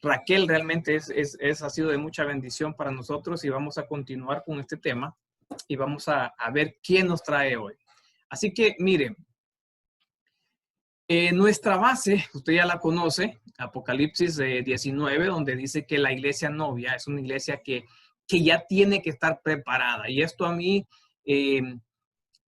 Raquel realmente ha sido de mucha bendición para nosotros y vamos a continuar con este tema y vamos a ver quién nos trae hoy. Así que miren, nuestra base, usted ya la conoce, Apocalipsis 19, donde dice que la iglesia novia es una iglesia que ya tiene que estar preparada. Y esto a mí,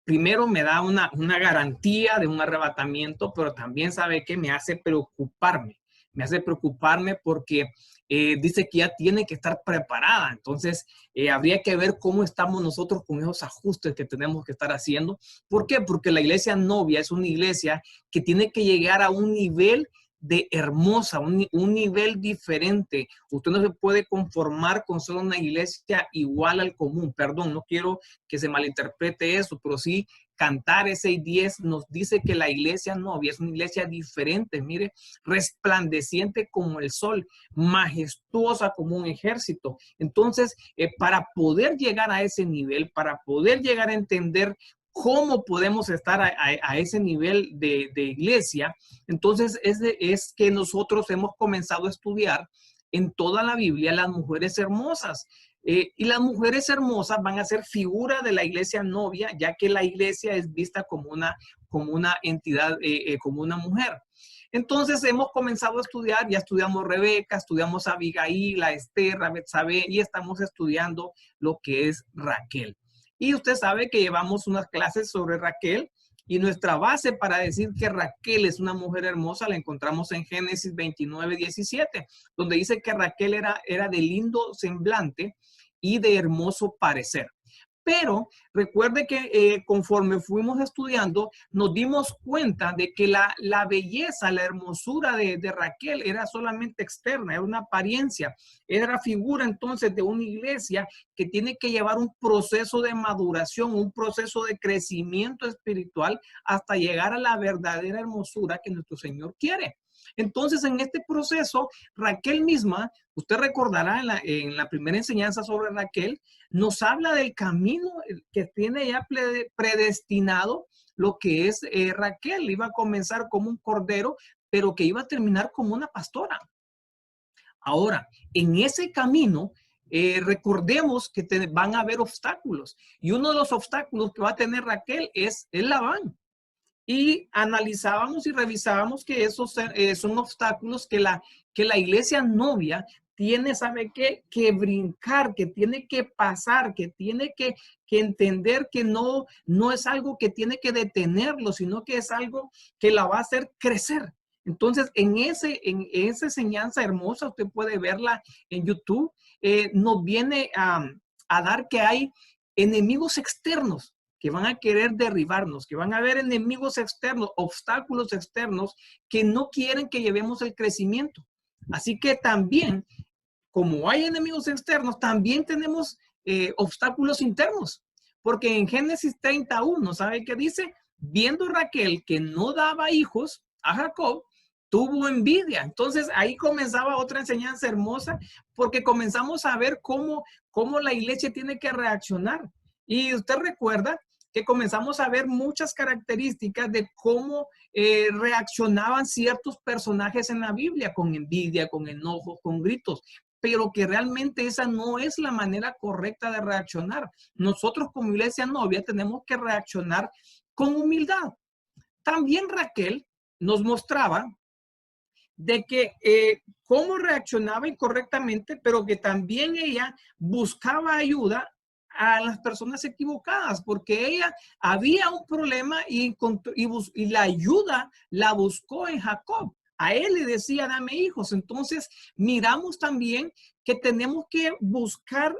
primero me da una garantía de un arrebatamiento, pero también sabe que me hace preocuparme. Me hace preocuparme porque dice que ya tiene que estar preparada. Entonces, habría que ver cómo estamos nosotros con esos ajustes que tenemos que estar haciendo. ¿Por qué? Porque la iglesia novia es una iglesia que tiene que llegar a un nivel de hermosa, un nivel diferente. Usted no se puede conformar con solo una iglesia igual al común. Perdón, no quiero que se malinterprete eso, pero sí Cantares 6:10 nos dice que la iglesia novia es una iglesia diferente, mire, resplandeciente como el sol, majestuosa como un ejército. Entonces, para poder llegar a ese nivel, para poder llegar a entender cómo podemos estar a ese nivel de iglesia, entonces es que nosotros hemos comenzado a estudiar en toda la Biblia las mujeres hermosas. Y las mujeres hermosas van a ser figura de la iglesia novia, ya que la iglesia es vista como una entidad, como una mujer. Entonces hemos comenzado a estudiar, ya estudiamos Rebeca, estudiamos a Abigail, a Esther, a Betsabé, y estamos estudiando lo que es Raquel. Y usted sabe que llevamos unas clases sobre Raquel, y nuestra base para decir que Raquel es una mujer hermosa la encontramos en Génesis 29:17, donde dice que Raquel era de lindo semblante y de hermoso parecer. Pero recuerde que conforme fuimos estudiando, nos dimos cuenta de que la belleza, la hermosura de Raquel era solamente externa, era una apariencia, era figura entonces de una iglesia que tiene que llevar un proceso de maduración, un proceso de crecimiento espiritual hasta llegar a la verdadera hermosura que nuestro Señor quiere. Entonces, en este proceso, Raquel misma, usted recordará en la primera enseñanza sobre Raquel, nos habla del camino que tiene ya predestinado lo que es Raquel. Iba a comenzar como un cordero, pero que iba a terminar como una pastora. Ahora, en ese camino, recordemos que van a haber obstáculos. Y uno de los obstáculos que va a tener Raquel es Labán. Y analizábamos y revisábamos que esos son obstáculos que la iglesia novia tiene, ¿sabe qué? Que brincar, que tiene que pasar, que tiene que entender que no es algo que tiene que detenerlo, sino que es algo que la va a hacer crecer. Entonces, en esa enseñanza hermosa, usted puede verla en YouTube, nos viene a dar que hay enemigos externos que van a querer derribarnos, que van a haber enemigos externos, obstáculos externos que no quieren que llevemos el crecimiento. Así que también, como hay enemigos externos, también tenemos obstáculos internos. Porque en Génesis 31, ¿sabe qué dice? Viendo Raquel que no daba hijos a Jacob, tuvo envidia. Entonces ahí comenzaba otra enseñanza hermosa, porque comenzamos a ver cómo la iglesia tiene que reaccionar. Y usted recuerda que comenzamos a ver muchas características de cómo reaccionaban ciertos personajes en la Biblia, con envidia, con enojo, con gritos, pero que realmente esa no es la manera correcta de reaccionar. Nosotros como iglesia novia tenemos que reaccionar con humildad. También Raquel nos mostraba de que cómo reaccionaba incorrectamente, pero que también ella buscaba ayuda a las personas equivocadas, porque ella había un problema y la ayuda la buscó en Jacob. A él le decía, dame hijos. Entonces, miramos también que tenemos que buscar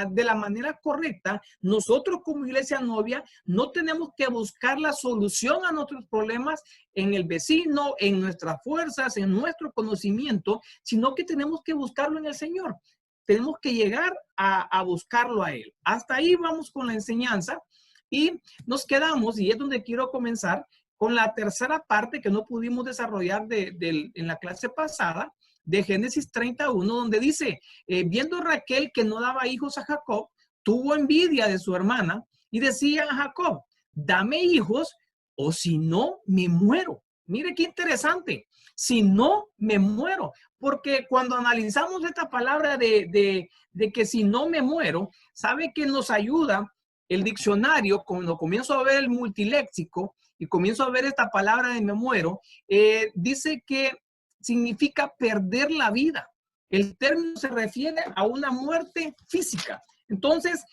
de la manera correcta. Nosotros como iglesia novia no tenemos que buscar la solución a nuestros problemas en el vecino, en nuestras fuerzas, en nuestro conocimiento, sino que tenemos que buscarlo en el Señor. Tenemos que llegar a buscarlo a Él. Hasta ahí vamos con la enseñanza y nos quedamos, y es donde quiero comenzar, con la tercera parte que no pudimos desarrollar en la clase pasada, de Génesis 31, donde dice, viendo Raquel que no daba hijos a Jacob, tuvo envidia de su hermana y decía a Jacob, dame hijos o si no me muero. Mire qué interesante. Si no me muero, porque cuando analizamos esta palabra de que si no me muero, ¿sabe que nos ayuda el diccionario? Cuando comienzo a ver el multiléxico y comienzo a ver esta palabra de me muero, dice que significa perder la vida. El término se refiere a una muerte física. Entonces,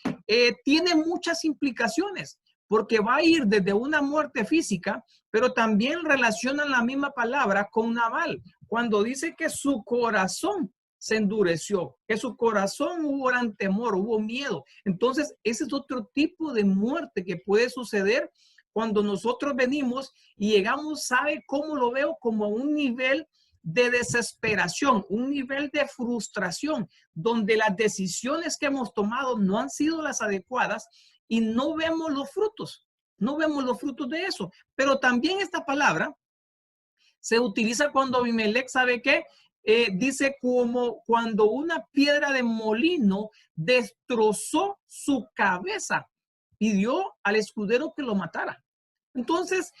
tiene muchas implicaciones, porque va a ir desde una muerte física, pero también relacionan la misma palabra con Nabal, cuando dice que su corazón se endureció, que su corazón hubo gran temor, hubo miedo. Entonces, ese es otro tipo de muerte que puede suceder cuando nosotros venimos y llegamos, ¿sabe cómo lo veo? Como a un nivel de desesperación, un nivel de frustración, donde las decisiones que hemos tomado no han sido las adecuadas y no vemos los frutos, no vemos los frutos de eso. Pero también esta palabra se utiliza cuando Abimelech, ¿sabe qué? Dice como cuando una piedra de molino destrozó su cabeza, pidió al escudero que lo matara. Entonces,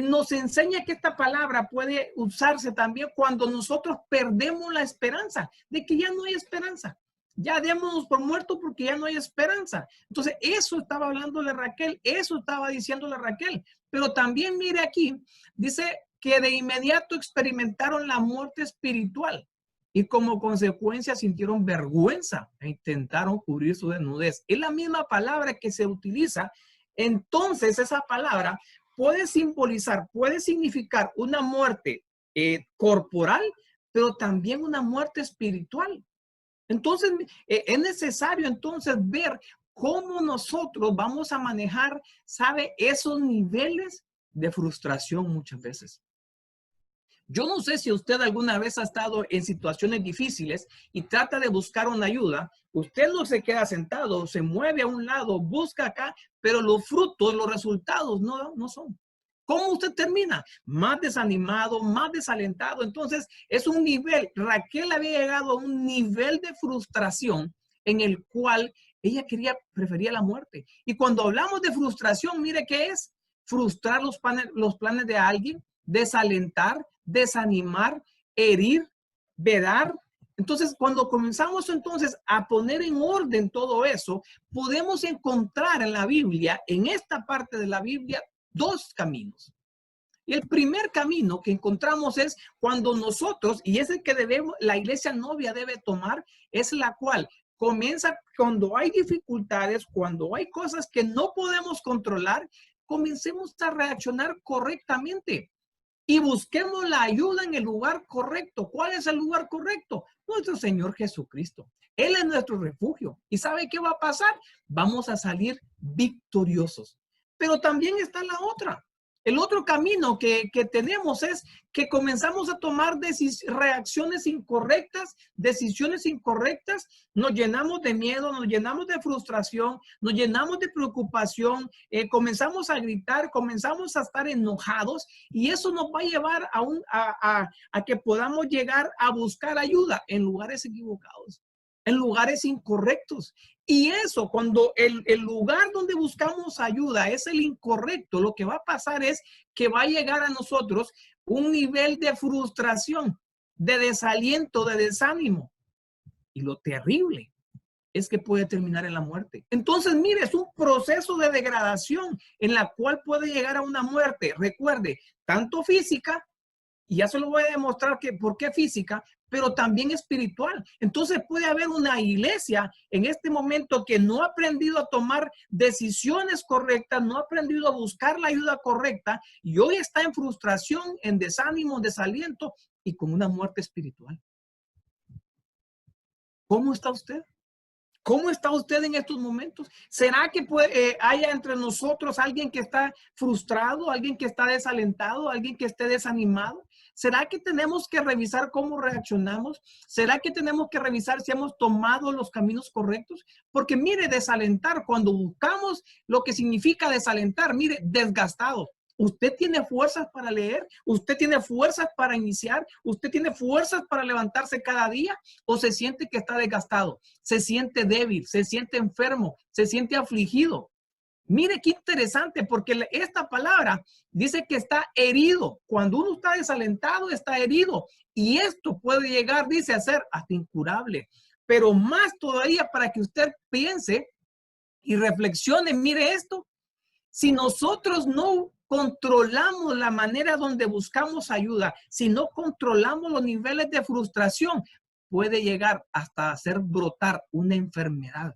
nos enseña que esta palabra puede usarse también cuando nosotros perdemos la esperanza de que ya no hay esperanza. Ya démonos por muerto porque ya no hay esperanza. Entonces, eso estaba hablándole Raquel, eso estaba diciéndole Raquel. Pero también mire aquí, dice que de inmediato experimentaron la muerte espiritual y como consecuencia sintieron vergüenza e intentaron cubrir su desnudez. Es la misma palabra que se utiliza. Entonces, esa palabra puede simbolizar, puede significar una muerte corporal, pero también una muerte espiritual. Entonces, es necesario entonces ver cómo nosotros vamos a manejar, ¿sabe? Esos niveles de frustración muchas veces. Yo no sé si usted alguna vez ha estado en situaciones difíciles y trata de buscar una ayuda. Usted no se queda sentado, se mueve a un lado, busca acá, pero los frutos, los resultados no son. ¿Cómo usted termina? Más desanimado, más desalentado. Entonces, es un nivel, Raquel había llegado a un nivel de frustración en el cual ella prefería la muerte. Y cuando hablamos de frustración, mire qué es: frustrar los planes de alguien, desalentar, desanimar, herir, vedar. Entonces, cuando comenzamos entonces a poner en orden todo eso, podemos encontrar en la Biblia, en esta parte de la Biblia, dos caminos. Y el primer camino que encontramos es cuando nosotros, y es el que la iglesia novia debe tomar, es la cual comienza cuando hay dificultades, cuando hay cosas que no podemos controlar, comencemos a reaccionar correctamente y busquemos la ayuda en el lugar correcto. ¿Cuál es el lugar correcto? Nuestro Señor Jesucristo. Él es nuestro refugio. ¿Y sabe qué va a pasar? Vamos a salir victoriosos. Pero también está la otra. El otro camino que tenemos es que comenzamos a tomar reacciones incorrectas, decisiones incorrectas, nos llenamos de miedo, nos llenamos de frustración, nos llenamos de preocupación, comenzamos a gritar, comenzamos a estar enojados y eso nos va a llevar a que podamos llegar a buscar ayuda en lugares equivocados, en lugares incorrectos. Y eso, cuando el lugar donde buscamos ayuda es el incorrecto, lo que va a pasar es que va a llegar a nosotros un nivel de frustración, de desaliento, de desánimo. Y lo terrible es que puede terminar en la muerte. Entonces, mire, es un proceso de degradación en la cual puede llegar a una muerte. Recuerde, tanto física, y ya se lo voy a demostrar que por qué física, pero también espiritual. Entonces puede haber una iglesia en este momento que no ha aprendido a tomar decisiones correctas, no ha aprendido a buscar la ayuda correcta y hoy está en frustración, en desánimo, desaliento y con una muerte espiritual. ¿Cómo está usted? ¿Cómo está usted en estos momentos? ¿Será que haya entre nosotros alguien que está frustrado, alguien que está desalentado, alguien que esté desanimado? ¿Será que tenemos que revisar cómo reaccionamos? ¿Será que tenemos que revisar si hemos tomado los caminos correctos? Porque mire, desalentar, cuando buscamos lo que significa desalentar, mire, desgastado. ¿Usted tiene fuerzas para leer? ¿Usted tiene fuerzas para iniciar? ¿Usted tiene fuerzas para levantarse cada día? ¿O se siente que está desgastado? ¿Se siente débil? ¿Se siente enfermo? ¿Se siente afligido? Mire qué interesante, porque esta palabra dice que está herido. Cuando uno está desalentado, está herido. Y esto puede llegar, dice, a ser hasta incurable. Pero más todavía para que usted piense y reflexione, mire esto. Si nosotros no controlamos la manera donde buscamos ayuda, si no controlamos los niveles de frustración, puede llegar hasta hacer brotar una enfermedad.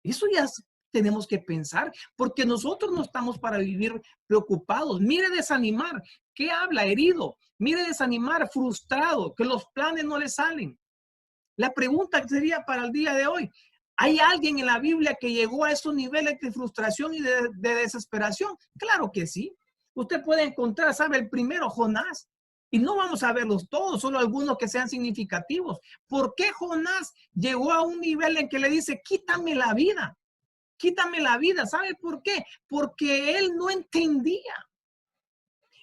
Eso ya tenemos que pensar, porque nosotros no estamos para vivir preocupados. Mire desanimar, ¿qué habla? Herido. Mire desanimar, frustrado, que los planes no le salen. La pregunta sería para el día de hoy, ¿hay alguien en la Biblia que llegó a esos niveles de frustración y de desesperación? Claro que sí. Usted puede encontrar, ¿sabe? El primero, Jonás. Y no vamos a verlos todos, solo algunos que sean significativos. ¿Por qué Jonás llegó a un nivel en que le dice, quítame la vida? Quítame la vida. ¿Sabe por qué? Porque él no entendía.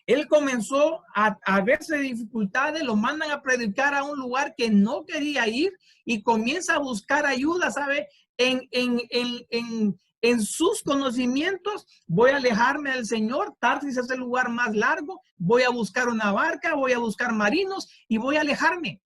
Él comenzó a verse dificultades, lo mandan a predicar a un lugar que no quería ir y comienza a buscar ayuda, ¿sabe? En sus conocimientos, voy a alejarme del Señor, Tarsis es el lugar más largo, voy a buscar una barca, voy a buscar marinos y voy a alejarme.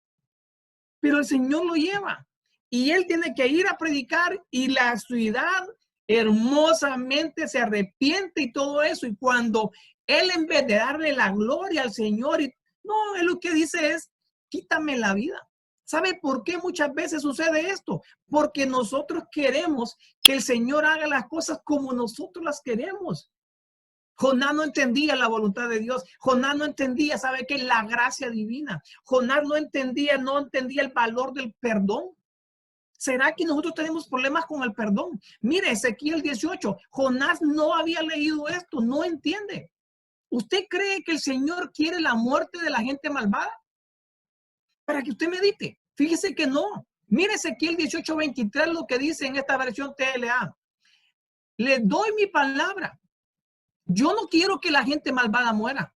Pero el Señor lo lleva y él tiene que ir a predicar y la ciudad hermosamente se arrepiente y todo eso. Y cuando él, en vez de darle la gloria al Señor, no, él lo que dice es, quítame la vida. ¿Sabe por qué muchas veces sucede esto? Porque nosotros queremos que el Señor haga las cosas como nosotros las queremos. Jonás no entendía la voluntad de Dios. Jonás no entendía, ¿sabe qué? La gracia divina. Jonás no entendía el valor del perdón. ¿Será que nosotros tenemos problemas con el perdón? Mire, Ezequiel 18, Jonás no había leído esto, no entiende. ¿Usted cree que el Señor quiere la muerte de la gente malvada? Para que usted medite. Fíjese que no. Mire Ezequiel 18, 23, lo que dice en esta versión TLA. Le doy mi palabra. Yo no quiero que la gente malvada muera.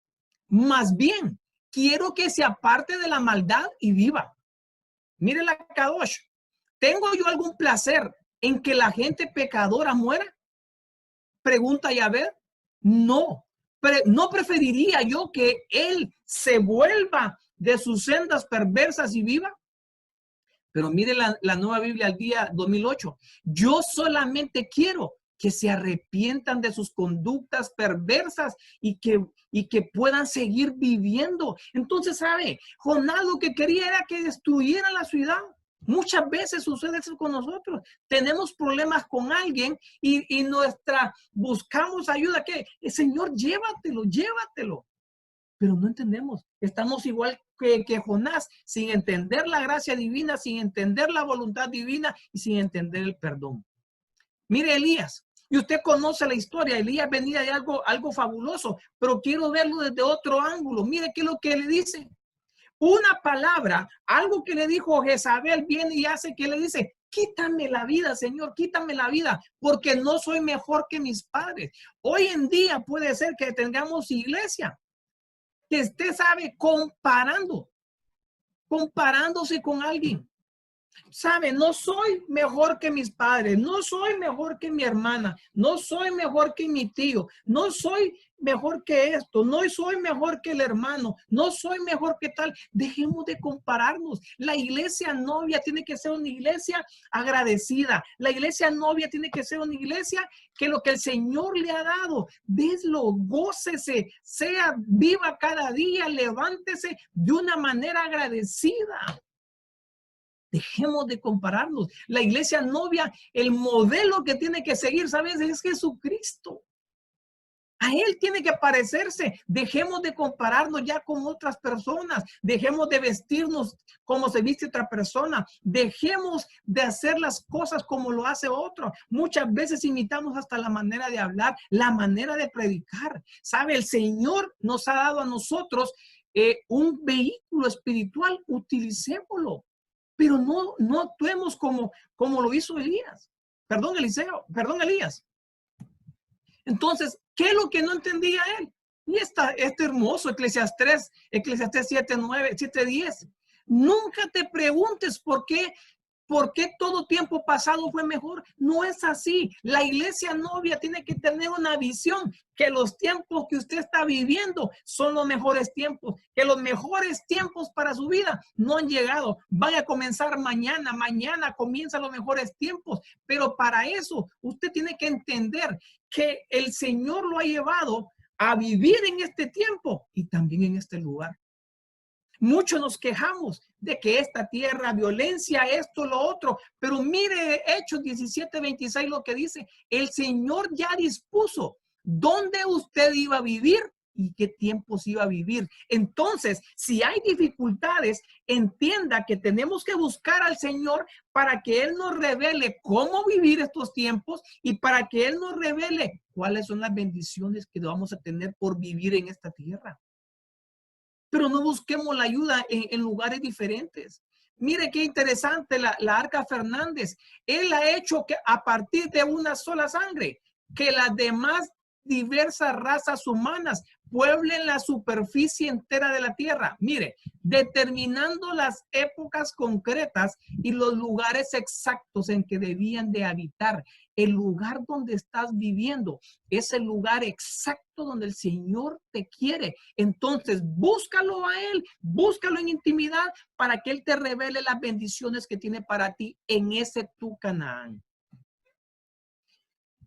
Más bien, quiero que se aparte de la maldad y viva. Mire la Kadosh. ¿Tengo yo algún placer en que la gente pecadora muera? Pregunta Yahvé. No. No preferiría yo que él se vuelva de sus sendas perversas y viva. Pero mire la Nueva Biblia al día 2008. Yo solamente quiero que se arrepientan de sus conductas perversas y que puedan seguir viviendo. Entonces, ¿sabe? Jonás lo que quería era que destruyeran la ciudad. Muchas veces sucede eso con nosotros. Tenemos problemas con alguien y buscamos ayuda. ¿Qué? Señor, llévatelo, llévatelo. Pero no entendemos. Estamos igual que Jonás, sin entender la gracia divina, sin entender la voluntad divina y sin entender el perdón. Mire Elías, y usted conoce la historia. Elías venía de algo fabuloso, pero quiero verlo desde otro ángulo. Mire qué es lo que le dice. Una palabra, algo que le dijo Jezabel, viene y hace que le dice, quítame la vida, Señor, quítame la vida, porque no soy mejor que mis padres. Hoy en día puede ser que tengamos iglesia que usted sabe comparándose con alguien. Sabe, no soy mejor que mis padres, no soy mejor que mi hermana, no soy mejor que mi tío, no soy mejor que esto, no soy mejor que el hermano, no soy mejor que tal. Dejemos de compararnos. La iglesia novia tiene que ser una iglesia agradecida. La iglesia novia tiene que ser una iglesia que lo que el Señor le ha dado, deslo, gócese, sea viva cada día, levántese de una manera agradecida. Dejemos de compararnos. La iglesia novia, el modelo que tiene que seguir, ¿sabes? Es Jesucristo. A él tiene que parecerse. Dejemos de compararnos ya con otras personas. Dejemos de vestirnos como se viste otra persona. Dejemos de hacer las cosas como lo hace otro. Muchas veces imitamos hasta la manera de hablar, la manera de predicar. ¿Sabe? El Señor nos ha dado a nosotros un vehículo espiritual. Utilicémoslo. Pero no actuemos como lo hizo Elías. Perdón, Elías. Entonces, ¿qué es lo que no entendía él? Y este hermoso Eclesiastés 7:9, 7:10. Nunca te preguntes por qué ¿Por qué todo tiempo pasado fue mejor? No es así. La iglesia novia tiene que tener una visión que los tiempos que usted está viviendo son los mejores tiempos, que los mejores tiempos para su vida no han llegado. Van a comenzar mañana, mañana comienzan los mejores tiempos, pero para eso usted tiene que entender que el Señor lo ha llevado a vivir en este tiempo y también en este lugar. Muchos nos quejamos de que esta tierra, violencia, esto, lo otro, pero mire Hechos 17:26 lo que dice, el Señor ya dispuso dónde usted iba a vivir y qué tiempos iba a vivir. Entonces, si hay dificultades, entienda que tenemos que buscar al Señor para que Él nos revele cómo vivir estos tiempos y para que Él nos revele cuáles son las bendiciones que vamos a tener por vivir en esta tierra. Pero no busquemos la ayuda en lugares diferentes. Mire qué interesante la Arca Fernández. Él ha hecho que a partir de una sola sangre, que las demás diversas razas humanas pueblen la superficie entera de la tierra. Mire, determinando las épocas concretas y los lugares exactos en que debían de habitar. El lugar donde estás viviendo es el lugar exacto donde el Señor te quiere. Entonces, búscalo a Él, búscalo en intimidad para que Él te revele las bendiciones que tiene para ti en ese tu Canaán.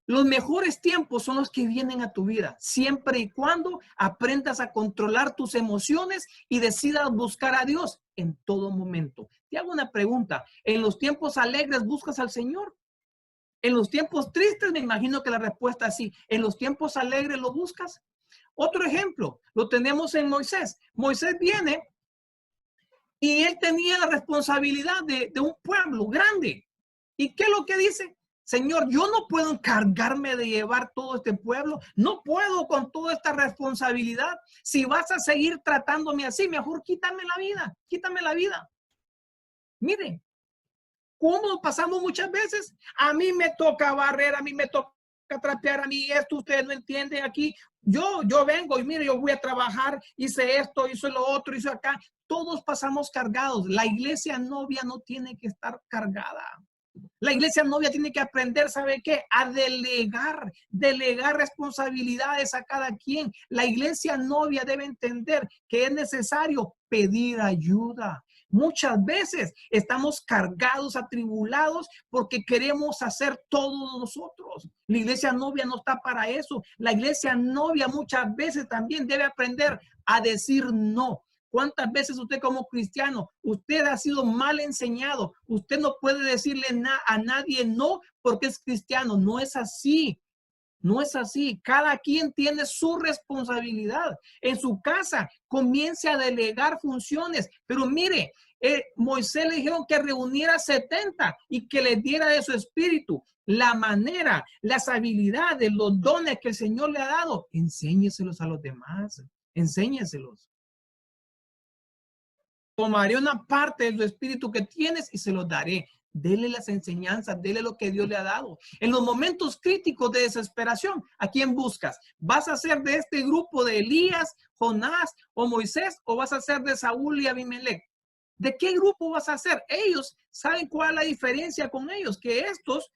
Los mejores tiempos son los que vienen a tu vida, siempre y cuando aprendas a controlar tus emociones y decidas buscar a Dios en todo momento. Te hago una pregunta. ¿En los tiempos alegres buscas al Señor? En los tiempos tristes, me imagino que la respuesta es sí. ¿En los tiempos alegres lo buscas? Otro ejemplo, lo tenemos en Moisés. Moisés viene y él tenía la responsabilidad de un pueblo grande. ¿Y qué es lo que dice? Señor, yo no puedo encargarme de llevar todo este pueblo. No puedo con toda esta responsabilidad. Si vas a seguir tratándome así, mejor quítame la vida. Quítame la vida. Miren, ¿cómo pasamos muchas veces? A mí me toca barrer, a mí me toca trapear, a mí esto, ustedes no entienden aquí. Yo vengo y mire, yo voy a trabajar, hice esto, hice lo otro, hice acá. Todos pasamos cargados. La iglesia novia no tiene que estar cargada. La iglesia novia tiene que aprender, ¿sabe qué? A delegar responsabilidades a cada quien. La iglesia novia debe entender que es necesario pedir ayuda. Muchas veces estamos cargados, atribulados, porque queremos hacer todo nosotros. La iglesia novia no está para eso. La iglesia novia muchas veces también debe aprender a decir no. ¿Cuántas veces usted como cristiano, usted ha sido mal enseñado? Usted no puede decirle a nadie no porque es cristiano. No es así. No es así. Cada quien tiene su responsabilidad. En su casa comience a delegar funciones. Pero mire, Moisés le dijeron que reuniera 70 y que les diera de su espíritu. La manera, las habilidades, los dones que el Señor le ha dado, enséñeselos a los demás. Enséñeselos. Tomaré una parte de tu espíritu que tienes y se los daré. Dele las enseñanzas, dele lo que Dios le ha dado. En los momentos críticos de desesperación, ¿a quién buscas? ¿Vas a ser de este grupo de Elías, Jonás o Moisés o vas a ser de Saúl y Abimelech? ¿De qué grupo vas a ser? Ellos saben cuál es la diferencia con ellos, que estos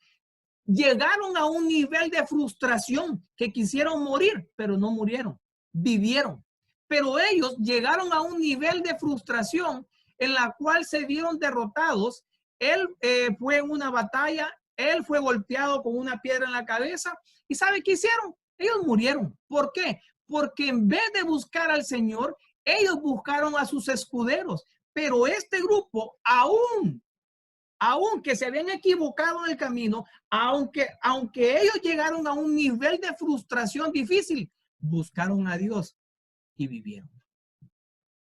llegaron a un nivel de frustración que quisieron morir, pero no murieron, vivieron. Pero ellos llegaron a un nivel de frustración en la cual se vieron derrotados. Él fue en una batalla, él fue golpeado con una piedra en la cabeza. ¿Y sabe qué hicieron? Ellos murieron. ¿Por qué? Porque en vez de buscar al Señor, ellos buscaron a sus escuderos. Pero este grupo, aunque se habían equivocado en el camino, aunque ellos llegaron a un nivel de frustración difícil, buscaron a Dios y vivieron.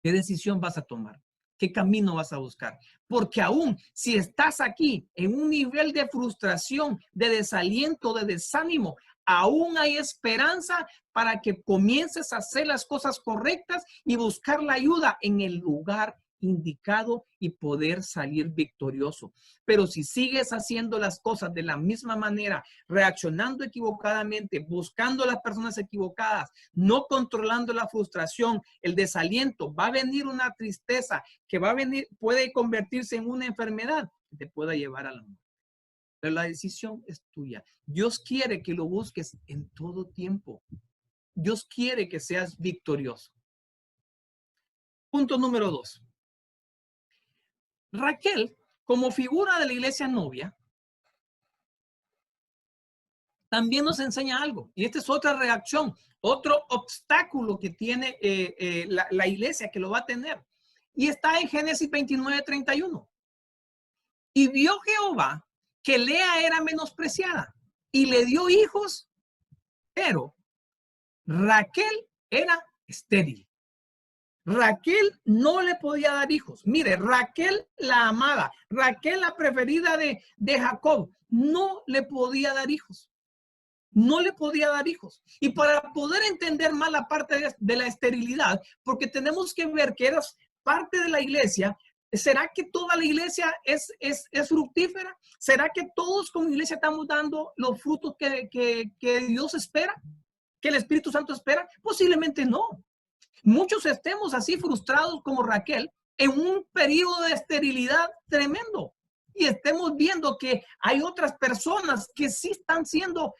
¿Qué decisión vas a tomar? ¿Qué camino vas a buscar? Porque aún si estás aquí en un nivel de frustración, de desaliento, de desánimo, aún hay esperanza para que comiences a hacer las cosas correctas y buscar la ayuda en el lugar indicado y poder salir victorioso. Pero si sigues haciendo las cosas de la misma manera, reaccionando equivocadamente, buscando a las personas equivocadas, no controlando la frustración, el desaliento, va a venir una tristeza que va a venir, puede convertirse en una enfermedad. que te pueda llevar al amor. Pero la decisión es tuya. Dios quiere que lo busques en todo tiempo. Dios quiere que seas victorioso. Punto número 2. Raquel, como figura de la iglesia novia, también nos enseña algo. Y esta es otra reacción, otro obstáculo que tiene la iglesia, que lo va a tener. Y está en Génesis 29:31. Y vio Jehová que Lea era menospreciada y le dio hijos, pero Raquel era estéril. Raquel no le podía dar hijos. Mire, Raquel la amada, Raquel la preferida de Jacob, no le podía dar hijos. No le podía dar hijos. Y para poder entender más la parte de la esterilidad, porque tenemos que ver que eras parte de la iglesia, ¿será que toda la iglesia es fructífera? ¿Será que todos como iglesia estamos dando los frutos que Dios espera? ¿Que el Espíritu Santo espera? Posiblemente no. Muchos estemos así frustrados como Raquel en un periodo de esterilidad tremendo. Y estemos viendo que hay otras personas que sí están siendo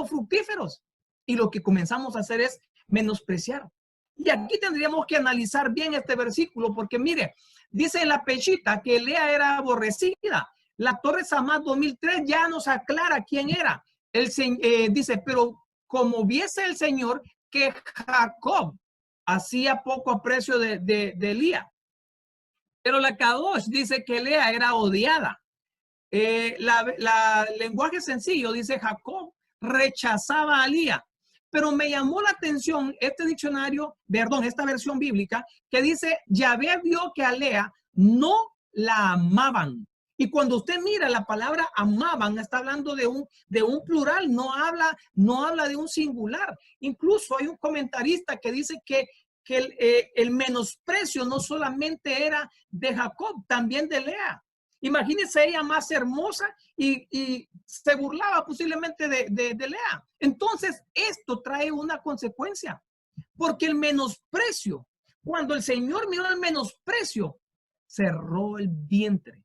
fructíferos. Y lo que comenzamos a hacer es menospreciar. Y aquí tendríamos que analizar bien este versículo, porque mire, dice en la pechita que Lea era aborrecida. La Torre Samad 2003 ya nos aclara quién era. Dice, pero como viese el Señor que Jacob hacía poco aprecio de Lea. Pero la Kadosh dice que Lea era odiada. La lenguaje sencillo dice Jacob rechazaba a Lea. Pero me llamó la atención este diccionario, perdón, esta versión bíblica que dice Yahvé vio que a Lea no la amaban. Y cuando usted mira la palabra amaban, está hablando de un plural, no habla de un singular. Incluso hay un comentarista que dice que el menosprecio no solamente era de Jacob, también de Lea. Imagínense ella más hermosa y se burlaba posiblemente de Lea. Entonces, esto trae una consecuencia, porque el menosprecio, cuando el Señor miró el menosprecio, cerró el vientre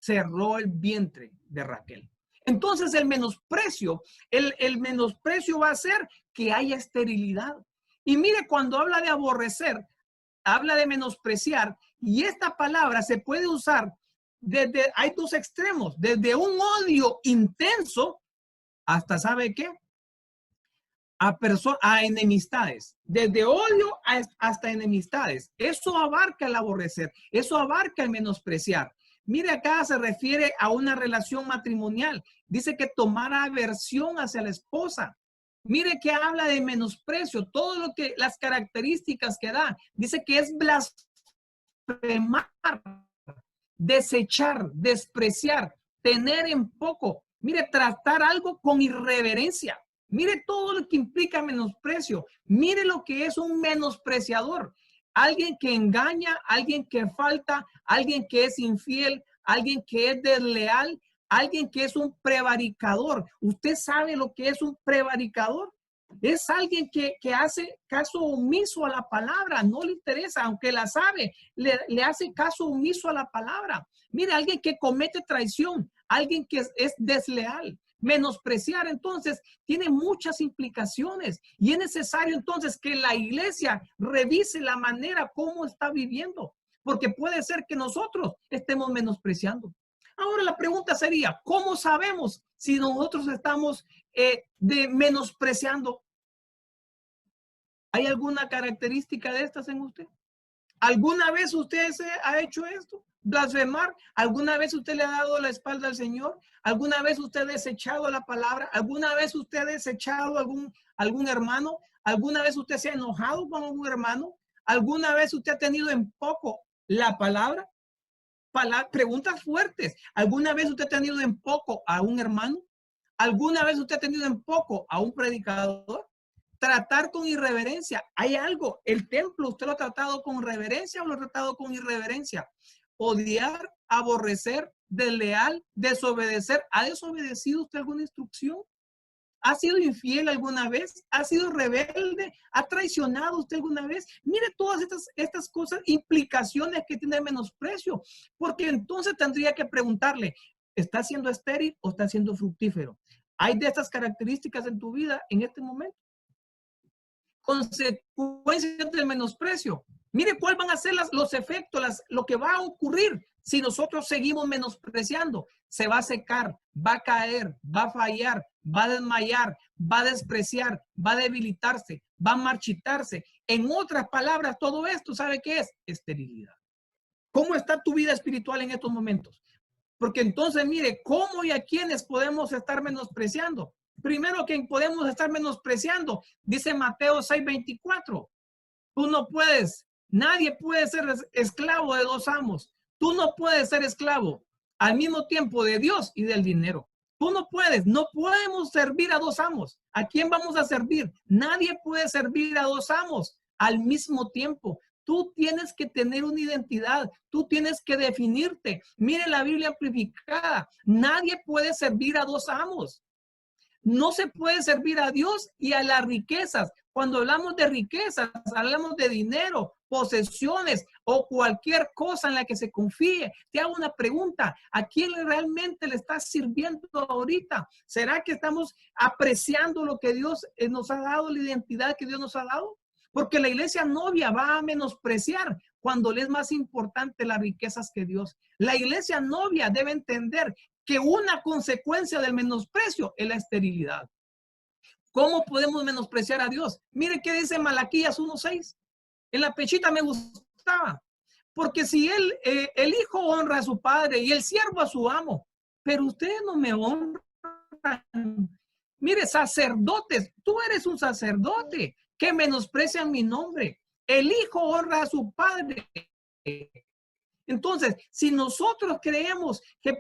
de Raquel. Entonces, el menosprecio va a hacer que haya esterilidad. Y mire, cuando habla de aborrecer, habla de menospreciar, y esta palabra se puede usar hay dos extremos, desde un odio intenso hasta, ¿sabe qué? A enemistades, desde odio hasta enemistades. Eso abarca el aborrecer, eso abarca el menospreciar. Mire, acá se refiere a una relación matrimonial. Dice que tomara aversión hacia la esposa. Mire que habla de menosprecio, todo lo que, las características que da. Dice que es blasfemar, desechar, despreciar, tener en poco. Mire, tratar algo con irreverencia. Mire todo lo que implica menosprecio. Mire lo que es un menospreciador. Alguien que engaña, alguien que falta, alguien que es infiel, alguien que es desleal, alguien que es un prevaricador. ¿Usted sabe lo que es un prevaricador? Es alguien que hace caso omiso a la palabra, no le interesa, aunque la sabe, le hace caso omiso a la palabra. Mire, alguien que comete traición, alguien que es desleal. Menospreciar, entonces, tiene muchas implicaciones y es necesario entonces que la iglesia revise la manera como está viviendo, porque puede ser que nosotros estemos menospreciando. Ahora la pregunta sería, ¿cómo sabemos si nosotros estamos menospreciando? ¿Hay alguna característica de estas en usted? ¿Alguna vez usted se ha hecho esto? ¿Blasfemar? ¿Alguna vez usted le ha dado la espalda al Señor? ¿Alguna vez usted ha desechado la palabra? ¿Alguna vez usted ha desechado algún hermano? ¿Alguna vez usted se ha enojado con algún hermano? ¿Alguna vez usted ha tenido en poco la palabra? Preguntas fuertes. ¿Alguna vez usted ha tenido en poco a un hermano? ¿Alguna vez usted ha tenido en poco a un predicador? Tratar con irreverencia. Hay algo, el templo, ¿usted lo ha tratado con reverencia o lo ha tratado con irreverencia? Odiar, aborrecer, desleal, desobedecer. ¿Ha desobedecido usted alguna instrucción? ¿Ha sido infiel alguna vez? ¿Ha sido rebelde? ¿Ha traicionado usted alguna vez? Mire todas estas cosas, implicaciones que tiene el menosprecio, porque entonces tendría que preguntarle, ¿está siendo estéril o está siendo fructífero? ¿Hay de estas características en tu vida en este momento? Consecuencias del menosprecio. Mire cuáles van a ser los efectos, lo que va a ocurrir si nosotros seguimos menospreciando. Se va a secar, va a caer, va a fallar, va a desmayar, va a despreciar, va a debilitarse, va a marchitarse. En otras palabras, todo esto, ¿sabe qué es? Esterilidad. ¿Cómo está tu vida espiritual en estos momentos? Porque entonces, mire, ¿cómo y a quiénes podemos estar menospreciando? Primero, que podemos estar menospreciando, dice Mateo 6:24. Tú no puedes, nadie puede ser esclavo de dos amos. Tú no puedes ser esclavo al mismo tiempo de Dios y del dinero. Tú no puedes, no podemos servir a dos amos. ¿A quién vamos a servir? Nadie puede servir a dos amos al mismo tiempo. Tú tienes que tener una identidad, tú tienes que definirte. Mire la Biblia amplificada. Nadie puede servir a dos amos. No se puede servir a Dios y a las riquezas. Cuando hablamos de riquezas, hablamos de dinero, posesiones o cualquier cosa en la que se confíe. Te hago una pregunta. ¿A quién realmente le estás sirviendo ahorita? ¿Será que estamos apreciando lo que Dios nos ha dado, la identidad que Dios nos ha dado? Porque la iglesia novia va a menospreciar cuando le es más importante las riquezas que Dios. La iglesia novia debe entender que una consecuencia del menosprecio es la esterilidad. ¿Cómo podemos menospreciar a Dios? Mire qué dice Malaquías 1:6. En la pechita me gustaba. Porque si el hijo honra a su padre y el siervo a su amo, pero ustedes no me honran. Mire, sacerdotes, tú eres un sacerdote que menosprecian mi nombre. El hijo honra a su padre. Entonces, si nosotros creemos que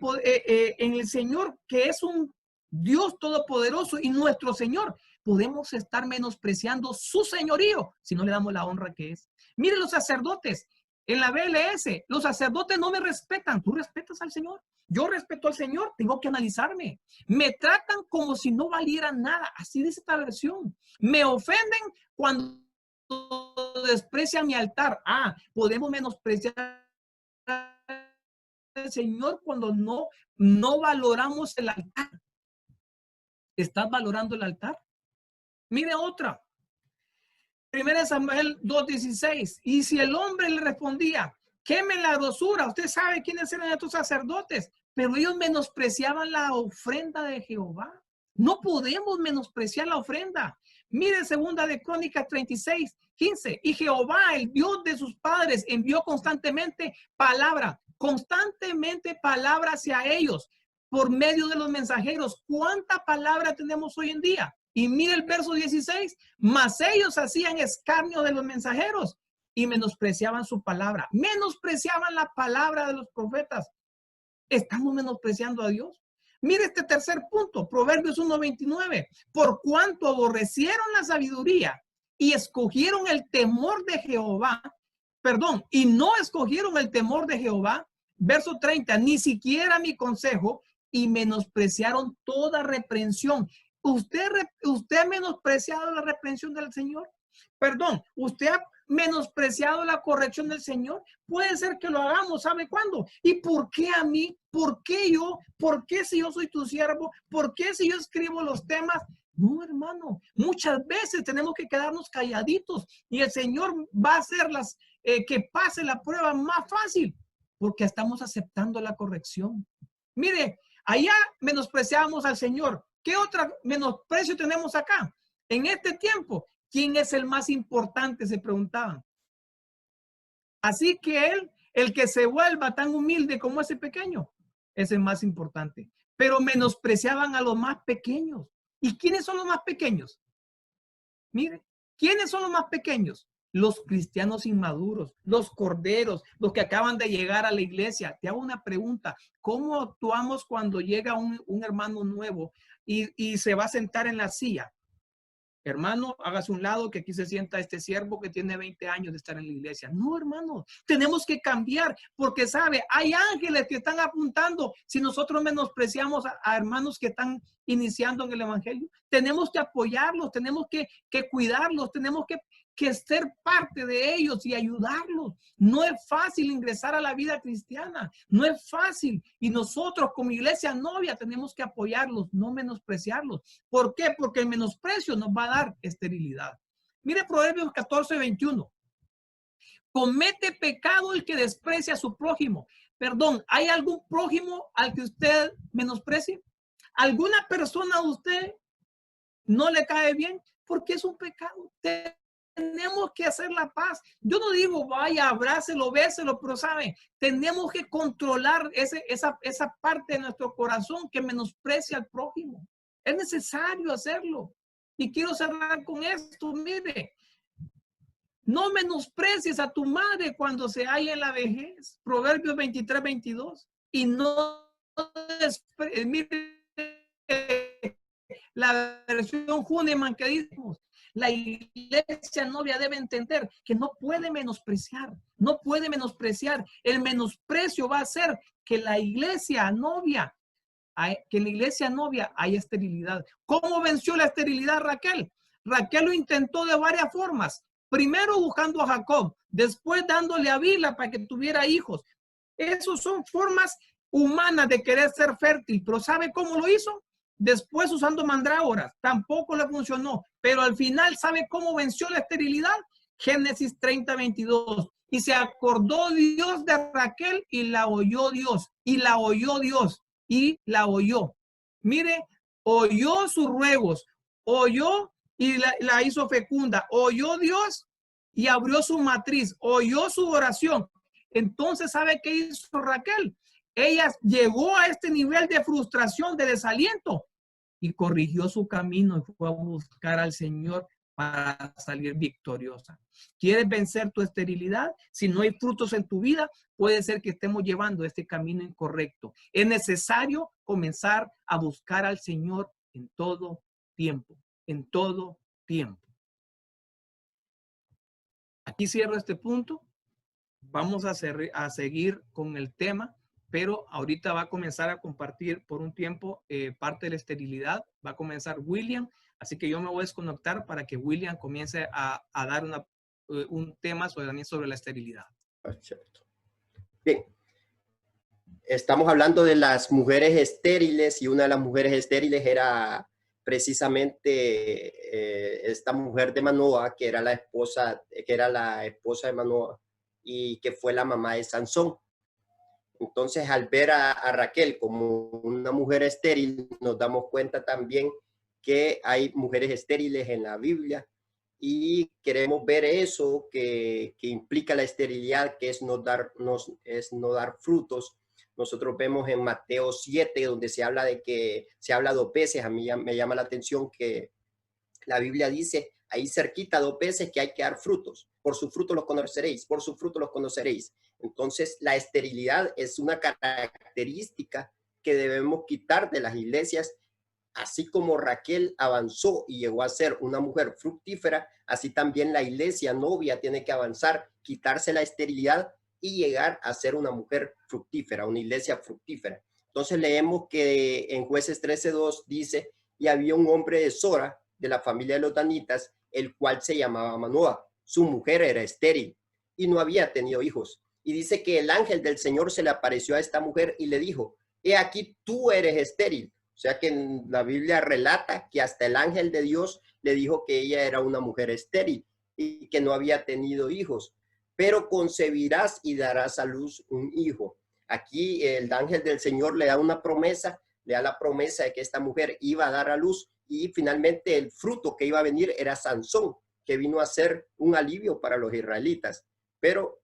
en el Señor, que es un Dios todopoderoso y nuestro Señor, podemos estar menospreciando su señorío si no le damos la honra que es. Miren los sacerdotes en la BLS, los sacerdotes no me respetan. ¿Tú respetas al Señor? Yo respeto al Señor, tengo que analizarme. Me tratan como si no valiera nada. Así dice esta versión. Me ofenden cuando desprecian mi altar. Podemos menospreciar al Señor cuando no valoramos el altar. ¿Estás valorando el altar? Mire otra. 1 Samuel 2:16. Y si el hombre le respondía, queme la grosura, usted sabe quiénes eran estos sacerdotes, pero ellos menospreciaban la ofrenda de Jehová. No podemos menospreciar la ofrenda. Mire 2 de Crónicas 36:15. Y Jehová, el Dios de sus padres, envió constantemente palabra hacia ellos por medio de los mensajeros. ¿Cuánta palabra tenemos hoy en día? Y mire el verso 16, mas ellos hacían escarnio de los mensajeros y menospreciaban su palabra, menospreciaban la palabra de los profetas. ¿Estamos menospreciando a Dios? Mire este tercer punto, Proverbios 1:29, por cuanto aborrecieron la sabiduría y escogieron el temor de Jehová, y no escogieron el temor de Jehová, verso 30, ni siquiera mi consejo, y menospreciaron toda reprensión. ¿Usted ha menospreciado la reprensión del Señor? ¿Usted ha menospreciado la corrección del Señor? Puede ser que lo hagamos, ¿sabe cuándo? ¿Y por qué a mí? ¿Por qué yo? ¿Por qué si yo soy tu siervo? ¿Por qué si yo escribo los temas? No, hermano, muchas veces tenemos que quedarnos calladitos y el Señor va a hacer que pase la prueba más fácil porque estamos aceptando la corrección. Mire, allá menospreciamos al Señor. ¿Qué otro menosprecio tenemos acá? En este tiempo, ¿quién es el más importante? Se preguntaban. Así que el que se vuelva tan humilde como ese pequeño, es el más importante. Pero menospreciaban a los más pequeños. ¿Y quiénes son los más pequeños? Mire, ¿quiénes son los más pequeños? Los cristianos inmaduros, los corderos, los que acaban de llegar a la iglesia. Te hago una pregunta. ¿Cómo actuamos cuando llega un hermano nuevo y se va a sentar en la silla? hermano, hágase un lado que aquí se sienta este siervo que tiene 20 años de estar en la iglesia. No, hermano, tenemos que cambiar porque, ¿sabe? Hay ángeles que están apuntando. Si nosotros menospreciamos a hermanos que están iniciando en el evangelio, tenemos que apoyarlos, tenemos que cuidarlos, tenemos que ser parte de ellos y ayudarlos. No es fácil ingresar a la vida cristiana, no es fácil. Y nosotros como iglesia novia tenemos que apoyarlos, no menospreciarlos. ¿Por qué? Porque el menosprecio nos va a dar esterilidad. Mire Proverbios 14:21. Comete pecado el que desprecia a su prójimo. Perdón, ¿hay algún prójimo al que usted menosprecie? ¿Alguna persona a usted no le cae bien? Porque es un pecado. Tenemos que hacer la paz. Yo no digo, vaya, abrácelo, béselo, pero sabe, tenemos que controlar esa parte de nuestro corazón que menosprecia al prójimo. Es necesario hacerlo. Y quiero cerrar con esto. Mire, no menosprecies a tu madre cuando se halla en la vejez. Proverbios 23:22. Y no, mire, la versión Huneman que dice, la iglesia novia debe entender que no puede menospreciar, no puede menospreciar. El menosprecio va a hacer que la iglesia novia, haya esterilidad. ¿Cómo venció la esterilidad Raquel? Raquel lo intentó de varias formas. Primero buscando a Jacob, después dándole a Bilha para que tuviera hijos. Esas son formas humanas de querer ser fértil, pero ¿sabe cómo lo hizo? Después usando mandrágoras, tampoco le funcionó, pero al final, ¿sabe cómo venció la esterilidad? Génesis 30:22. Y se acordó Dios de Raquel y la oyó Dios, y la oyó Dios, y la oyó. Mire, oyó sus ruegos, oyó y la hizo fecunda, oyó Dios y abrió su matriz, oyó su oración. Entonces, ¿sabe qué hizo Raquel? Ella llegó a este nivel de frustración, de desaliento, y corrigió su camino y fue a buscar al Señor para salir victoriosa. ¿Quieres vencer tu esterilidad? Si no hay frutos en tu vida, puede ser que estemos llevando este camino incorrecto. Es necesario comenzar a buscar al Señor en todo tiempo, en todo tiempo. Aquí cierro este punto. Vamos a seguir con el tema, pero ahorita va a comenzar a compartir por un tiempo parte de la esterilidad. Va a comenzar William, así que yo me voy a desconectar para que William comience a dar un tema sobre la esterilidad. Bien, estamos hablando de las mujeres estériles y una de las mujeres estériles era precisamente esta mujer de Manoa, que era la esposa de Manoa y que fue la mamá de Sansón. Entonces, al ver a Raquel como una mujer estéril, nos damos cuenta también que hay mujeres estériles en la Biblia y queremos ver eso que implica la esterilidad, que es no dar frutos. Nosotros vemos en Mateo 7, donde se habla 2 veces. A mí me llama la atención que la Biblia dice ahí cerquita 2 veces que hay que dar frutos. Por su fruto los conoceréis, por su fruto los conoceréis. Entonces, la esterilidad es una característica que debemos quitar de las iglesias. Así como Raquel avanzó y llegó a ser una mujer fructífera, así también la iglesia novia tiene que avanzar, quitarse la esterilidad y llegar a ser una mujer fructífera, una iglesia fructífera. Entonces leemos que en Jueces 13:2 dice, y había un hombre de Sora, de la familia de los danitas, el cual se llamaba Manoa. Su mujer era estéril y no había tenido hijos. Y dice que el ángel del Señor se le apareció a esta mujer y le dijo, he aquí tú eres estéril. O sea que en la Biblia relata que hasta el ángel de Dios le dijo que ella era una mujer estéril y que no había tenido hijos, pero concebirás y darás a luz un hijo. Aquí el ángel del Señor le da una promesa, le da la promesa de que esta mujer iba a dar a luz y finalmente el fruto que iba a venir era Sansón, que vino a ser un alivio para los israelitas. Pero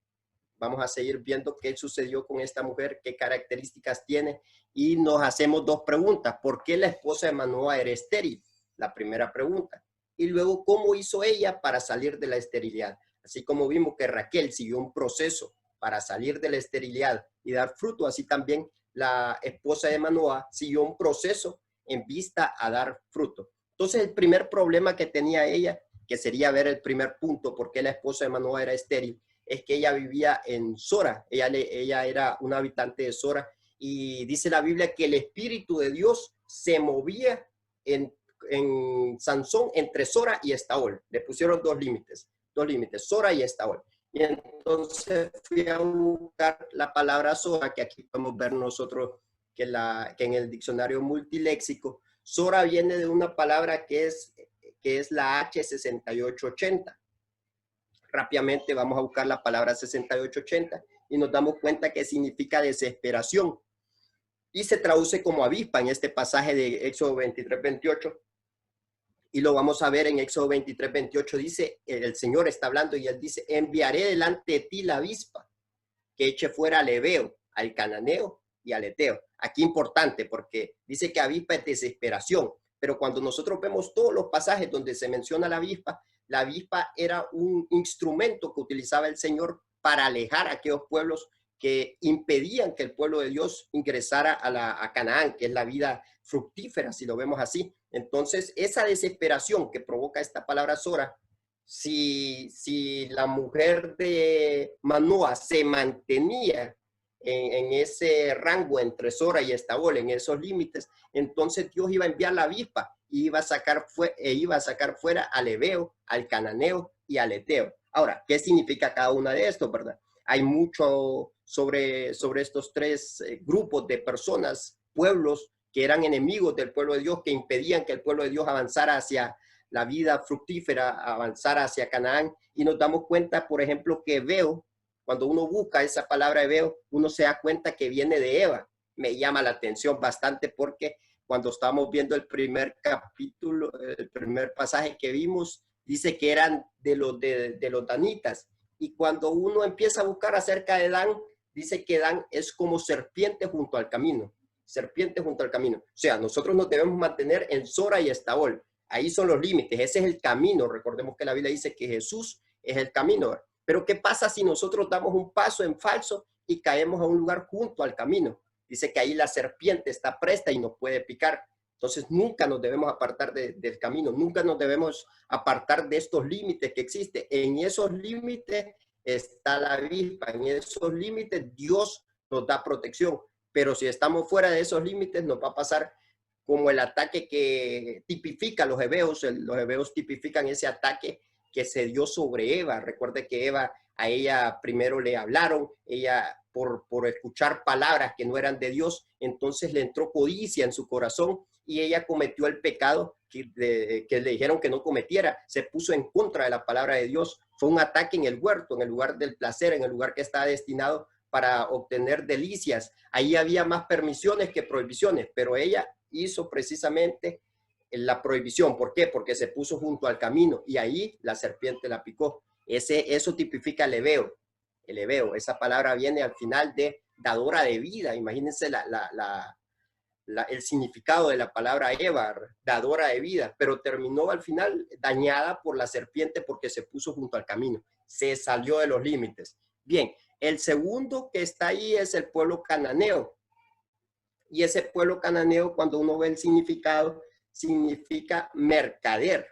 vamos a seguir viendo qué sucedió con esta mujer, qué características tiene y nos hacemos 2 preguntas. ¿Por qué la esposa de Manoa era estéril? La primera pregunta. Y luego, ¿cómo hizo ella para salir de la esterilidad? Así como vimos que Raquel siguió un proceso para salir de la esterilidad y dar fruto, así también la esposa de Manoa siguió un proceso en vista a dar fruto. Entonces el primer problema que tenía ella, que sería ver el primer punto, por qué la esposa de Manoah era estéril, es que ella vivía en Sora, ella era una habitante de Sora, y dice la Biblia que el Espíritu de Dios se movía en Sansón entre Sora y Estaol. Le pusieron dos límites, Sora y Estaol. Y entonces fui a buscar la palabra Sora, que aquí podemos ver nosotros que en el diccionario multiléxico, Sora viene de una palabra que es la H6880. Rápidamente vamos a buscar la palabra 6880 y nos damos cuenta que significa desesperación. Y se traduce como avispa en este pasaje de Éxodo 23:28. Y lo vamos a ver en Éxodo 23:28. Dice, el Señor está hablando y él dice, enviaré delante de ti la avispa que eche fuera al Ebeo, al Cananeo y al Eteo. Aquí importante porque dice que avispa es desesperación. Pero cuando nosotros vemos todos los pasajes donde se menciona la avispa era un instrumento que utilizaba el Señor para alejar a aquellos pueblos que impedían que el pueblo de Dios ingresara a Canaán, que es la vida fructífera, si lo vemos así. Entonces, esa desesperación que provoca esta palabra Sora, si la mujer de Manoah se mantenía en ese rango entre Sora y Estaol, en esos límites, entonces Dios iba a enviar la avispa y iba a sacar fuera al Ebeo, al Cananeo y al Eteo. Ahora, ¿qué significa cada una de estos, verdad? Hay mucho sobre estos tres grupos de personas, pueblos que eran enemigos del pueblo de Dios, que impedían que el pueblo de Dios avanzara hacia la vida fructífera, avanzara hacia Canaán. Y nos damos cuenta, por ejemplo, que Ebeo, cuando uno busca esa palabra Ebeo, uno se da cuenta que viene de Eva. Me llama la atención bastante porque cuando estamos viendo el primer capítulo, el primer pasaje que vimos, dice que eran de los danitas. Y cuando uno empieza a buscar acerca de Dan, dice que Dan es como serpiente junto al camino. Serpiente junto al camino. O sea, nosotros nos debemos mantener en Sora y Estaol. Ahí son los límites. Ese es el camino. Recordemos que la Biblia dice que Jesús es el camino. Pero ¿qué pasa si nosotros damos un paso en falso y caemos a un lugar junto al camino? Dice que ahí la serpiente está presta y nos puede picar. Entonces nunca nos debemos apartar del camino, nunca nos debemos apartar de estos límites que existen. En esos límites está la avispa, en esos límites Dios nos da protección. Pero si estamos fuera de esos límites nos va a pasar como el ataque que tipifica los hebeos tipifican ese ataque que se dio sobre Eva. Recuerde que a ella primero le hablaron, ella por escuchar palabras que no eran de Dios, entonces le entró codicia en su corazón y ella cometió el pecado que le dijeron que no cometiera, se puso en contra de la palabra de Dios. Fue un ataque en el huerto, en el lugar del placer, en el lugar que estaba destinado para obtener delicias. Ahí había más permisiones que prohibiciones, pero ella hizo precisamente la prohibición. ¿Por qué? Porque se puso junto al camino y ahí la serpiente la picó. Eso tipifica el Ebeo. El Ebeo, esa palabra viene al final de dadora de vida. Imagínense el significado de la palabra Eva, dadora de vida, pero terminó al final dañada por la serpiente porque se puso junto al camino, se salió de los límites. Bien, el segundo que está ahí es el pueblo cananeo. Y ese pueblo cananeo, cuando uno ve el significado, significa mercader.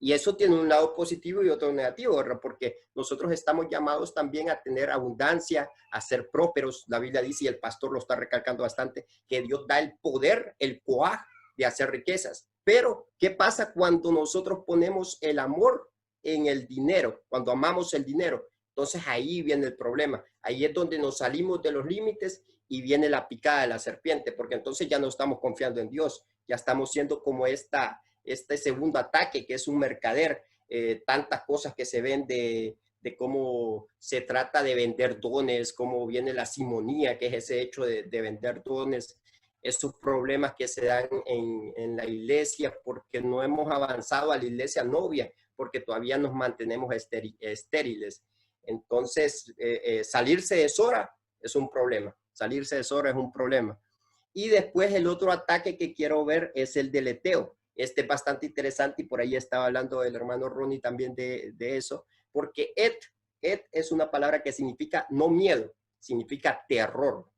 Y eso tiene un lado positivo y otro negativo, ¿verdad? Porque nosotros estamos llamados también a tener abundancia, a ser prósperos. La Biblia dice, y el pastor lo está recalcando bastante, que Dios da el poder, el coaj de hacer riquezas. Pero, ¿qué pasa cuando nosotros ponemos el amor en el dinero? Cuando amamos el dinero. Entonces ahí viene el problema. Ahí es donde nos salimos de los límites y viene la picada de la serpiente, porque entonces ya no estamos confiando en Dios, ya estamos siendo como este segundo ataque, que es un mercader, tantas cosas que se ven de cómo se trata de vender dones, cómo viene la simonía, que es ese hecho de vender dones, esos problemas que se dan en la iglesia, porque no hemos avanzado a la iglesia novia, porque todavía nos mantenemos estériles. Entonces, salirse de Sora es un problema, salirse de Sora es un problema. Y después el otro ataque que quiero ver es el del Eteo. Este es bastante interesante y por ahí estaba hablando el hermano Ronnie también de eso, porque et es una palabra que significa no miedo, significa terror.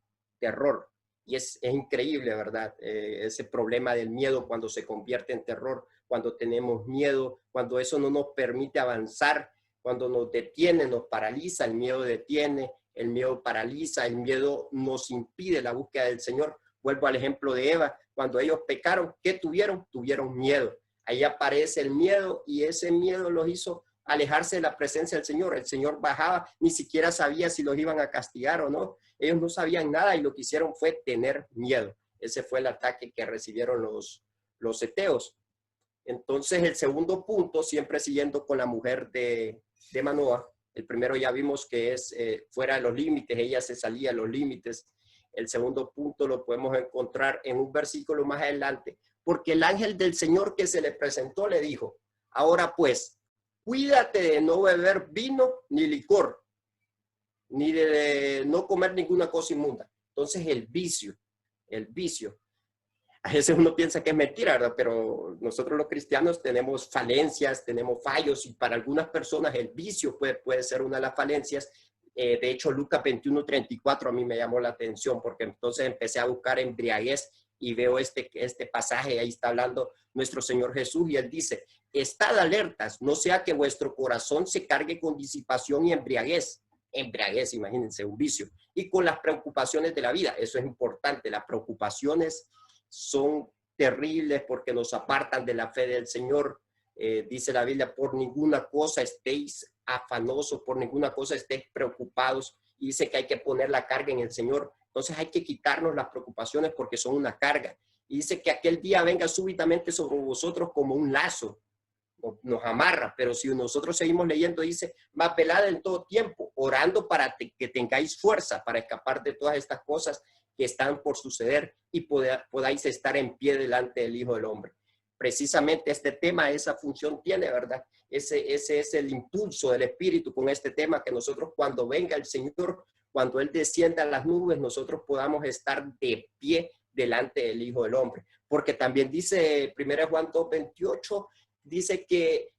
Y es increíble, ¿verdad? Ese problema del miedo cuando se convierte en terror, cuando tenemos miedo, cuando eso no nos permite avanzar, cuando nos detiene, nos paraliza, el miedo detiene, el miedo paraliza, el miedo nos impide la búsqueda del Señor. Vuelvo al ejemplo de Eva, cuando ellos pecaron, ¿qué tuvieron? Tuvieron miedo. Ahí aparece el miedo y ese miedo los hizo alejarse de la presencia del Señor. El Señor bajaba, ni siquiera sabía si los iban a castigar o no. Ellos no sabían nada y lo que hicieron fue tener miedo. Ese fue el ataque que recibieron los heteos. Entonces, el segundo punto, siempre siguiendo con la mujer de Manoah, el primero ya vimos que es fuera de los límites, ella se salía de los límites. El segundo punto lo podemos encontrar en un versículo más adelante, porque el ángel del Señor que se le presentó le dijo, ahora pues, cuídate de no beber vino ni licor, ni de no comer ninguna cosa inmunda. Entonces, el vicio. A veces uno piensa que es mentira, ¿verdad? Pero nosotros los cristianos tenemos falencias, tenemos fallos, y para algunas personas el vicio puede ser una de las falencias. De hecho, Lucas 21:34 a mí me llamó la atención, porque entonces empecé a buscar embriaguez y veo este pasaje, ahí está hablando nuestro Señor Jesús, y Él dice, estad alertas, no sea que vuestro corazón se cargue con disipación y embriaguez. Embriaguez, imagínense, un vicio. Y con las preocupaciones de la vida, eso es importante, las preocupaciones son terribles porque nos apartan de la fe del Señor. Dice la Biblia, por ninguna cosa estéis afanosos, por ninguna cosa estéis preocupados. Y dice que hay que poner la carga en el Señor. Entonces hay que quitarnos las preocupaciones porque son una carga. Y dice que aquel día venga súbitamente sobre vosotros como un lazo. Nos amarra, pero si nosotros seguimos leyendo, dice, más velada en todo tiempo, orando para que tengáis fuerza para escapar de todas estas cosas que están por suceder y podáis estar en pie delante del Hijo del Hombre. Precisamente este tema, esa función tiene, ¿verdad? Ese es el impulso del Espíritu con este tema, que nosotros cuando venga el Señor, cuando Él descienda a las nubes, nosotros podamos estar de pie delante del Hijo del Hombre. Porque también dice 1 Juan 2:28, dice que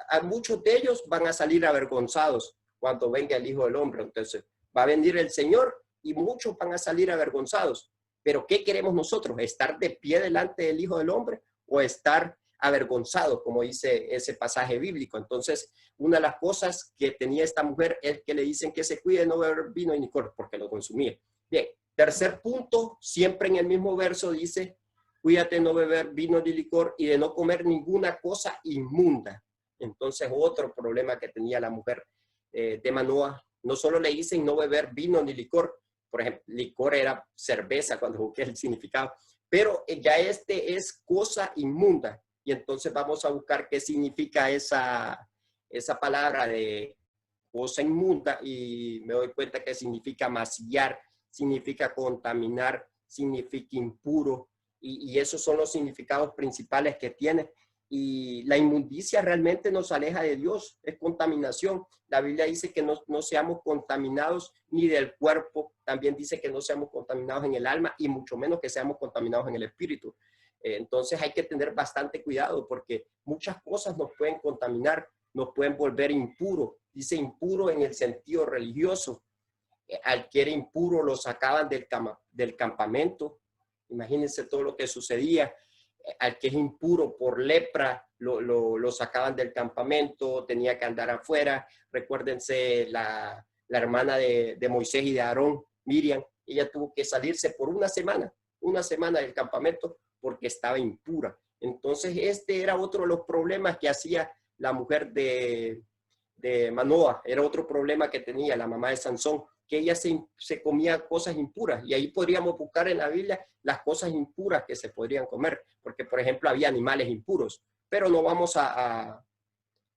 a muchos de ellos van a salir avergonzados cuando venga el Hijo del Hombre. Entonces va a venir el Señor y muchos van a salir avergonzados. Pero ¿qué queremos nosotros? ¿Estar de pie delante del Hijo del Hombre o estar avergonzados, como dice ese pasaje bíblico? Entonces, una de las cosas que tenía esta mujer es que le dicen que se cuide de no beber vino y licor porque lo consumía. Bien, tercer punto, siempre en el mismo verso dice, cuídate de no beber vino ni licor y de no comer ninguna cosa inmunda. Entonces, otro problema que tenía la mujer de Manoah, no solo le dicen no beber vino ni licor, por ejemplo, licor era cerveza cuando busqué el significado, pero ya es cosa inmunda. Y entonces vamos a buscar qué significa esa palabra de cosa inmunda, y me doy cuenta que significa mancillar, significa contaminar, significa impuro, y esos son los significados principales que tiene. Y la inmundicia realmente nos aleja de Dios, es contaminación. La Biblia dice que no seamos contaminados ni del cuerpo, también dice que no seamos contaminados en el alma y mucho menos que seamos contaminados en el espíritu. Entonces hay que tener bastante cuidado porque muchas cosas nos pueden contaminar, nos pueden volver impuro. Dice impuro en el sentido religioso. Al que era impuro lo sacaban del campamento. Imagínense todo lo que sucedía. Al que es impuro por lepra, lo sacaban del campamento, tenía que andar afuera. Recuérdense la hermana de Moisés y de Aarón, Miriam, ella tuvo que salirse por una semana del campamento porque estaba impura. Entonces este era otro de los problemas que hacía la mujer de Manoah, era otro problema que tenía la mamá de Sansón, que ella se comía cosas impuras, y ahí podríamos buscar en la Biblia las cosas impuras que se podrían comer, porque por ejemplo había animales impuros, pero no vamos a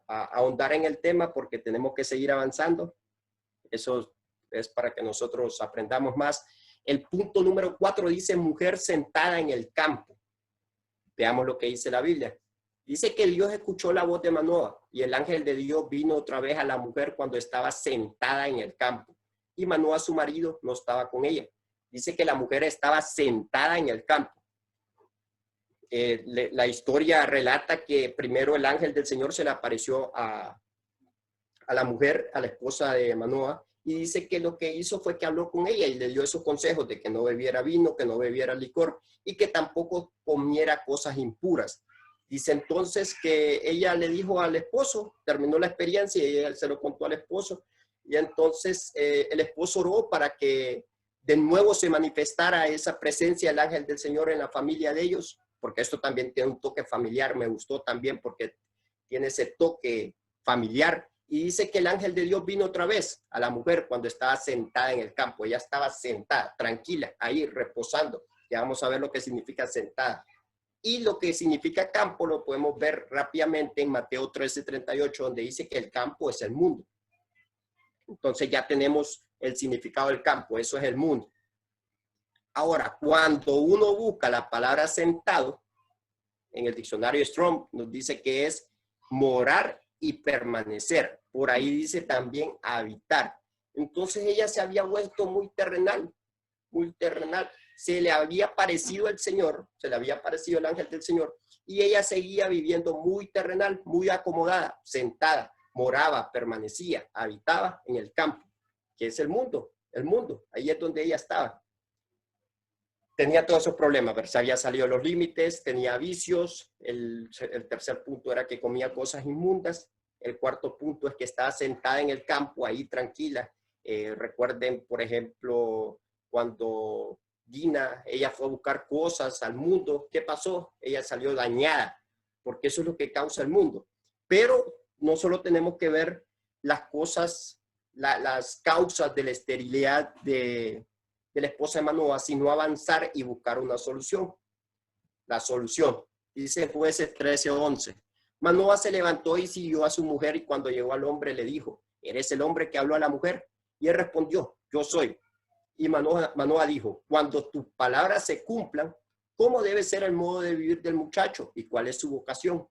ahondar en el tema porque tenemos que seguir avanzando. Eso es para que nosotros aprendamos más. El punto número 4 dice mujer sentada en el campo. Veamos lo que dice la Biblia. Dice que Dios escuchó la voz de Manoah y el ángel de Dios vino otra vez a la mujer cuando estaba sentada en el campo. Y Manoah, su marido, no estaba con ella. Dice que la mujer estaba sentada en el campo. La historia relata que primero el ángel del Señor se le apareció a la mujer, a la esposa de Manoah, y dice que lo que hizo fue que habló con ella y le dio esos consejos de que no bebiera vino, que no bebiera licor y que tampoco comiera cosas impuras. Dice entonces que ella le dijo al esposo, terminó la experiencia y ella se lo contó al esposo. Y entonces el esposo oró para que de nuevo se manifestara esa presencia del ángel del Señor en la familia de ellos, porque esto también tiene un toque familiar, me gustó también porque tiene ese toque familiar. Y dice que el ángel de Dios vino otra vez a la mujer cuando estaba sentada en el campo. Ella estaba sentada, tranquila, ahí reposando. Ya vamos a ver lo que significa sentada. Y lo que significa campo lo podemos ver rápidamente en Mateo 13:38, donde dice que el campo es el mundo. Entonces ya tenemos el significado del campo, eso es el mundo. Ahora, cuando uno busca la palabra sentado, en el diccionario Strong nos dice que es morar y permanecer. Por ahí dice también habitar. Entonces ella se había vuelto muy terrenal, muy terrenal. Se le había parecido el Señor, se le había parecido el ángel del Señor, y ella seguía viviendo muy terrenal, muy acomodada, sentada, moraba, permanecía, habitaba en el campo, que es el mundo, ahí es donde ella estaba. Tenía todos esos problemas, pero se había salido los límites, tenía vicios, el tercer punto era que comía cosas inmundas, el cuarto punto es que estaba sentada en el campo, ahí tranquila. Recuerden, por ejemplo, cuando Dina, ella fue a buscar cosas al mundo, ¿qué pasó? Ella salió dañada, porque eso es lo que causa el mundo. Pero no solo tenemos que ver las cosas, las causas de la esterilidad de la esposa de Manoah, sino avanzar y buscar una solución. La solución, dice Jueces 13:11. Manoah se levantó y siguió a su mujer, y cuando llegó al hombre le dijo, ¿eres el hombre que habló a la mujer? Y él respondió, yo soy. Y Manoah dijo, cuando tus palabras se cumplan, ¿cómo debe ser el modo de vivir del muchacho? ¿Y cuál es su vocación?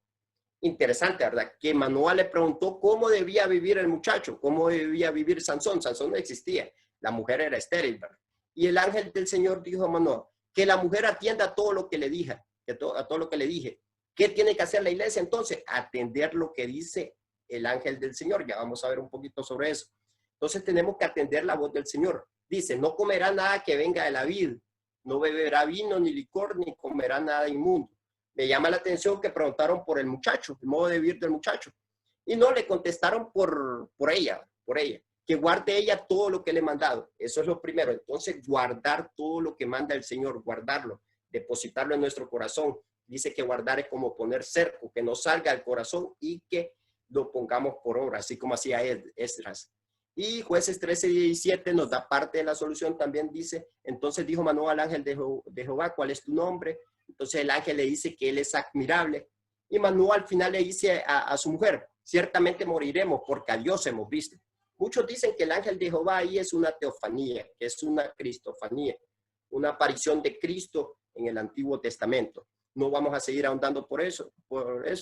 Interesante, ¿verdad? Que Manoah le preguntó cómo debía vivir el muchacho, cómo debía vivir Sansón. Sansón no existía, la mujer era estéril, ¿verdad? Y el ángel del Señor dijo a Manoah, que la mujer atienda a todo lo que le dije, a todo lo que le dije. ¿Qué tiene que hacer la iglesia entonces? Atender lo que dice el ángel del Señor. Ya vamos a ver un poquito sobre eso. Entonces tenemos que atender la voz del Señor. Dice, no comerá nada que venga de la vid, no beberá vino ni licor, ni comerá nada inmundo. Me llama la atención que preguntaron por el muchacho, el modo de vivir del muchacho. Y no, le contestaron por ella, que guarde ella todo lo que le he mandado. Eso es lo primero. Entonces, guardar todo lo que manda el Señor, guardarlo, depositarlo en nuestro corazón. Dice que guardar es como poner cerco, que no salga del corazón y que lo pongamos por obra, así como hacía Esdras. Y Jueces 13:17 nos da parte de la solución. También dice, entonces dijo Manoah al ángel de Jehová, ¿cuál es tu nombre? Entonces el ángel le dice que él es admirable. Y Manoah al final le dice a su mujer, ciertamente moriremos porque a Dios hemos visto. Muchos dicen que el ángel de Jehová ahí es una teofanía, que es una cristofanía, una aparición de Cristo en el Antiguo Testamento. No vamos a seguir ahondando por eso,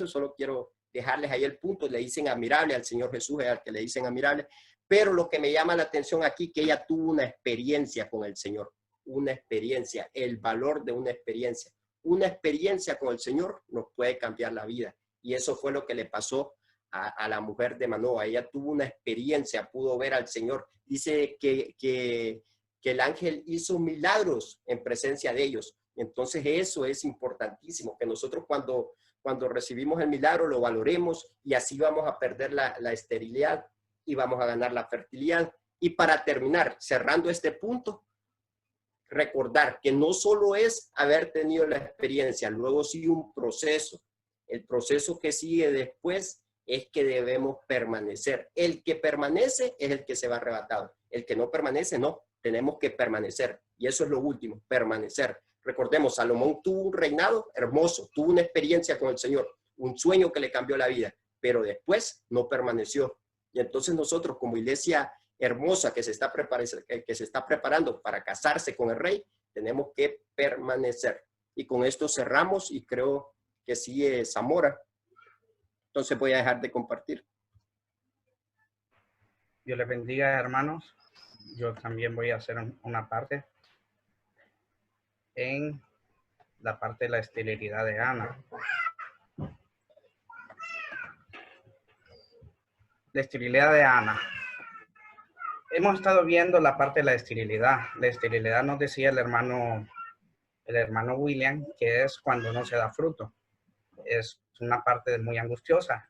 solo quiero dejarles ahí el punto. Le dicen admirable al Señor Jesús, es al que le dicen admirable, pero lo que me llama la atención aquí, que ella tuvo una experiencia con el Señor, una experiencia, el valor de una experiencia. Una experiencia con el Señor nos puede cambiar la vida, y eso fue lo que le pasó a la mujer de Manoah. Ella tuvo una experiencia, pudo ver al Señor. Dice que el ángel hizo milagros en presencia de ellos. Entonces eso es importantísimo, que nosotros cuando recibimos el milagro lo valoremos, y así vamos a perder la esterilidad y vamos a ganar la fertilidad. Y para terminar, cerrando este punto, recordar que no solo es haber tenido la experiencia, luego sigue un proceso. El proceso que sigue después es que debemos permanecer. El que permanece es el que se va arrebatado. El que no permanece, no. Tenemos que permanecer. Y eso es lo último, permanecer. Recordemos, Salomón tuvo un reinado hermoso, tuvo una experiencia con el Señor, un sueño que le cambió la vida, pero después no permaneció. Y entonces nosotros, como iglesia hermosa que se está preparando para casarse con el rey, tenemos que permanecer. Y con esto cerramos, y creo que sigue Zamora. Entonces voy a dejar de compartir. Dios les bendiga, hermanos. Yo también voy a hacer una parte en la parte de la esterilidad de Ana. La esterilidad de Ana. Hemos estado viendo la parte de la esterilidad. La esterilidad nos decía el hermano William, que es cuando no se da fruto. es una parte muy angustiosa.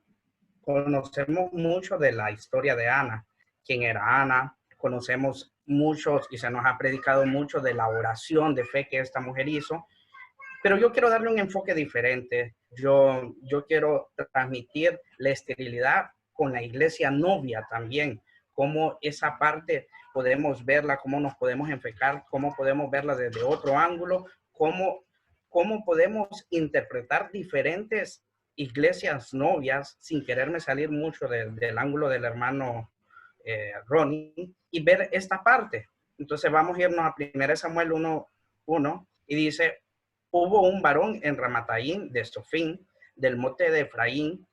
Conocemos mucho de la historia de Ana, quién era Ana, conocemos muchos y se nos ha predicado mucho de la oración de fe que esta mujer hizo, pero yo quiero darle un enfoque diferente. Yo quiero transmitir la esterilidad con la iglesia novia también, cómo esa parte podemos verla, cómo nos podemos enfocar, cómo podemos verla desde otro ángulo, cómo podemos interpretar diferentes iglesias novias sin quererme salir mucho del ángulo del hermano Ronnie y ver esta parte. Entonces vamos a irnos a 1 Samuel 1:1 y dice, hubo un varón en Ramataim de Sofín, del monte de Efraín,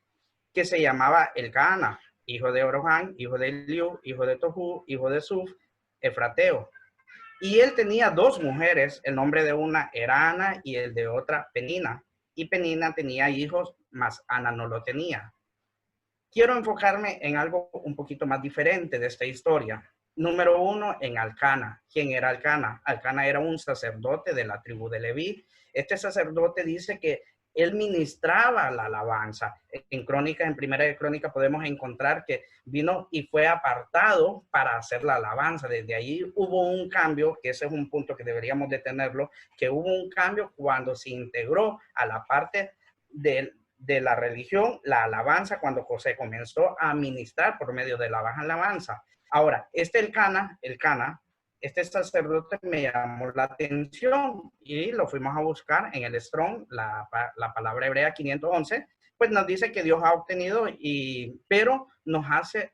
que se llamaba Elcana, hijo de Oroján, hijo de Eliú, hijo de Tohu, hijo de Suf, Efrateo. Y él tenía dos mujeres, el nombre de una era Ana y el de otra Penina. Y Penina tenía hijos, mas Ana no lo tenía. Quiero enfocarme en algo un poquito más diferente de esta historia. Número 1, en Elcana. ¿Quién era Elcana? Elcana era un sacerdote de la tribu de Leví. Este sacerdote dice que él ministraba la alabanza. En Crónicas, en Primera de Crónicas, podemos encontrar que vino y fue apartado para hacer la alabanza. Desde ahí hubo un cambio, que ese es un punto que deberíamos de tenerlo, que hubo un cambio cuando se integró a la parte de la religión, la alabanza, cuando José comenzó a ministrar por medio de la baja alabanza. Ahora, Elcana, este sacerdote me llamó la atención y lo fuimos a buscar en el Strong, la palabra hebrea 511, pues nos dice que Dios ha obtenido, pero nos hace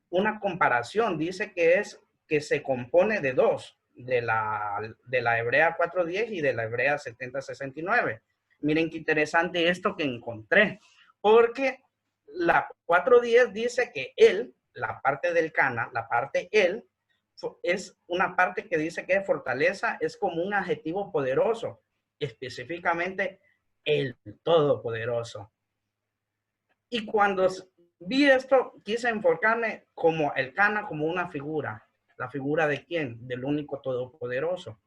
una comparación, dice que se compone de dos, de la hebrea 410 y de la hebrea 7069. Miren qué interesante esto que encontré, porque la 410 dice que él, la parte del Cana, la parte él, es una parte que dice que es fortaleza, es como un adjetivo poderoso, específicamente el todopoderoso. Y cuando vi esto, quise enfocarme como el Cana, como una figura. ¿La figura de quién? Del único todopoderoso.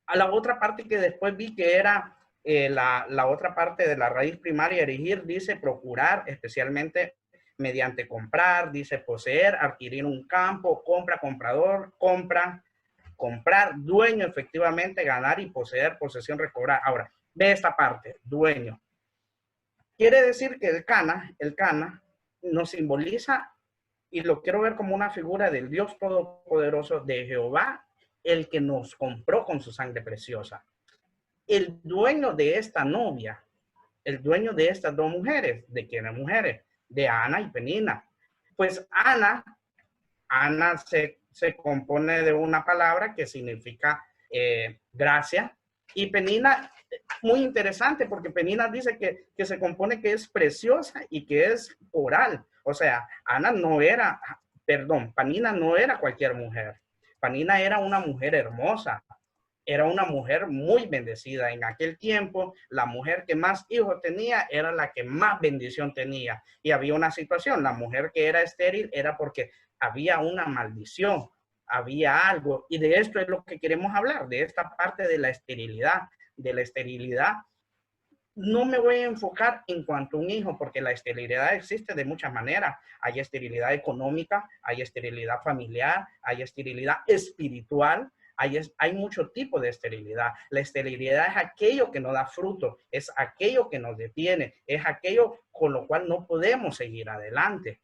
A la otra parte que después vi que era la otra parte de la raíz primaria, erigir, dice procurar, especialmente mediante comprar, dice poseer, adquirir un campo, compra, comprador, comprar, dueño, efectivamente, ganar y poseer, posesión, recobrar. Ahora, ve esta parte, dueño. Quiere decir que el Cana nos simboliza, y lo quiero ver como una figura del Dios Todopoderoso, de Jehová, el que nos compró con su sangre preciosa. El dueño de esta novia, el dueño de estas dos mujeres, ¿de quiénes mujeres? De Ana y Penina. Pues Ana se compone de una palabra que significa gracia, y Penina, muy interesante, porque Penina dice que se compone que es preciosa y que es oral. O sea, Penina no era cualquier mujer. Penina era una mujer hermosa, era una mujer muy bendecida. En aquel tiempo, la mujer que más hijos tenía era la que más bendición tenía. Y había una situación, la mujer que era estéril era porque había una maldición, había algo. Y de esto es lo que queremos hablar, de esta parte de la esterilidad. De la esterilidad, no me voy a enfocar en cuanto a un hijo, porque la esterilidad existe de muchas maneras. Hay esterilidad económica, hay esterilidad familiar, hay esterilidad espiritual. Hay mucho tipo de esterilidad. La esterilidad es aquello que no da fruto, es aquello que nos detiene, es aquello con lo cual no podemos seguir adelante.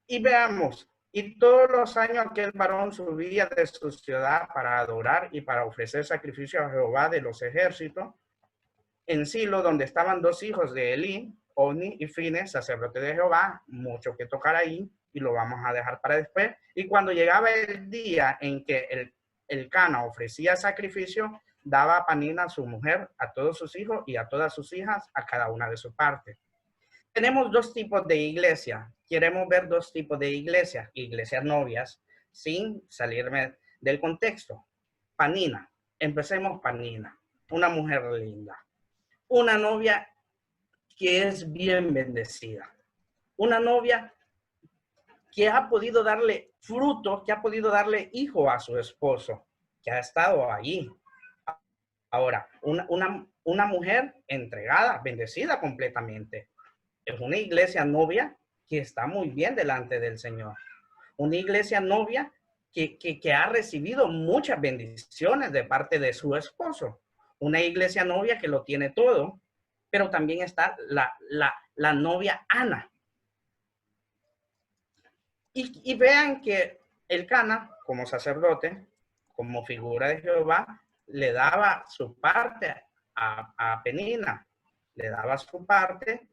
Y veamos, y todos los años aquel varón subía de su ciudad para adorar y para ofrecer sacrificio a Jehová de los ejércitos, en Silo, donde estaban dos hijos de Elí, Oni y Fines, sacerdote de Jehová, mucho que tocar ahí, y lo vamos a dejar para después. Y cuando llegaba el día en que el Cana ofrecía sacrificio, daba a Penina, a su mujer, a todos sus hijos y a todas sus hijas, a cada una de su parte. Tenemos dos tipos de iglesia. Queremos ver dos tipos de iglesias, iglesias novias, sin salirme del contexto. Penina, empecemos Penina, una mujer linda. Una novia que es bien bendecida. Una novia que ha podido darle fruto, que ha podido darle hijo a su esposo, que ha estado allí. Ahora, una mujer entregada, bendecida completamente. Es una iglesia novia que está muy bien delante del Señor. Una iglesia novia que ha recibido muchas bendiciones de parte de su esposo. Una iglesia novia que lo tiene todo, pero también está la novia Ana. Y vean que el Cana, como sacerdote, como figura de Jehová, le daba su parte a Penina, le daba su parte,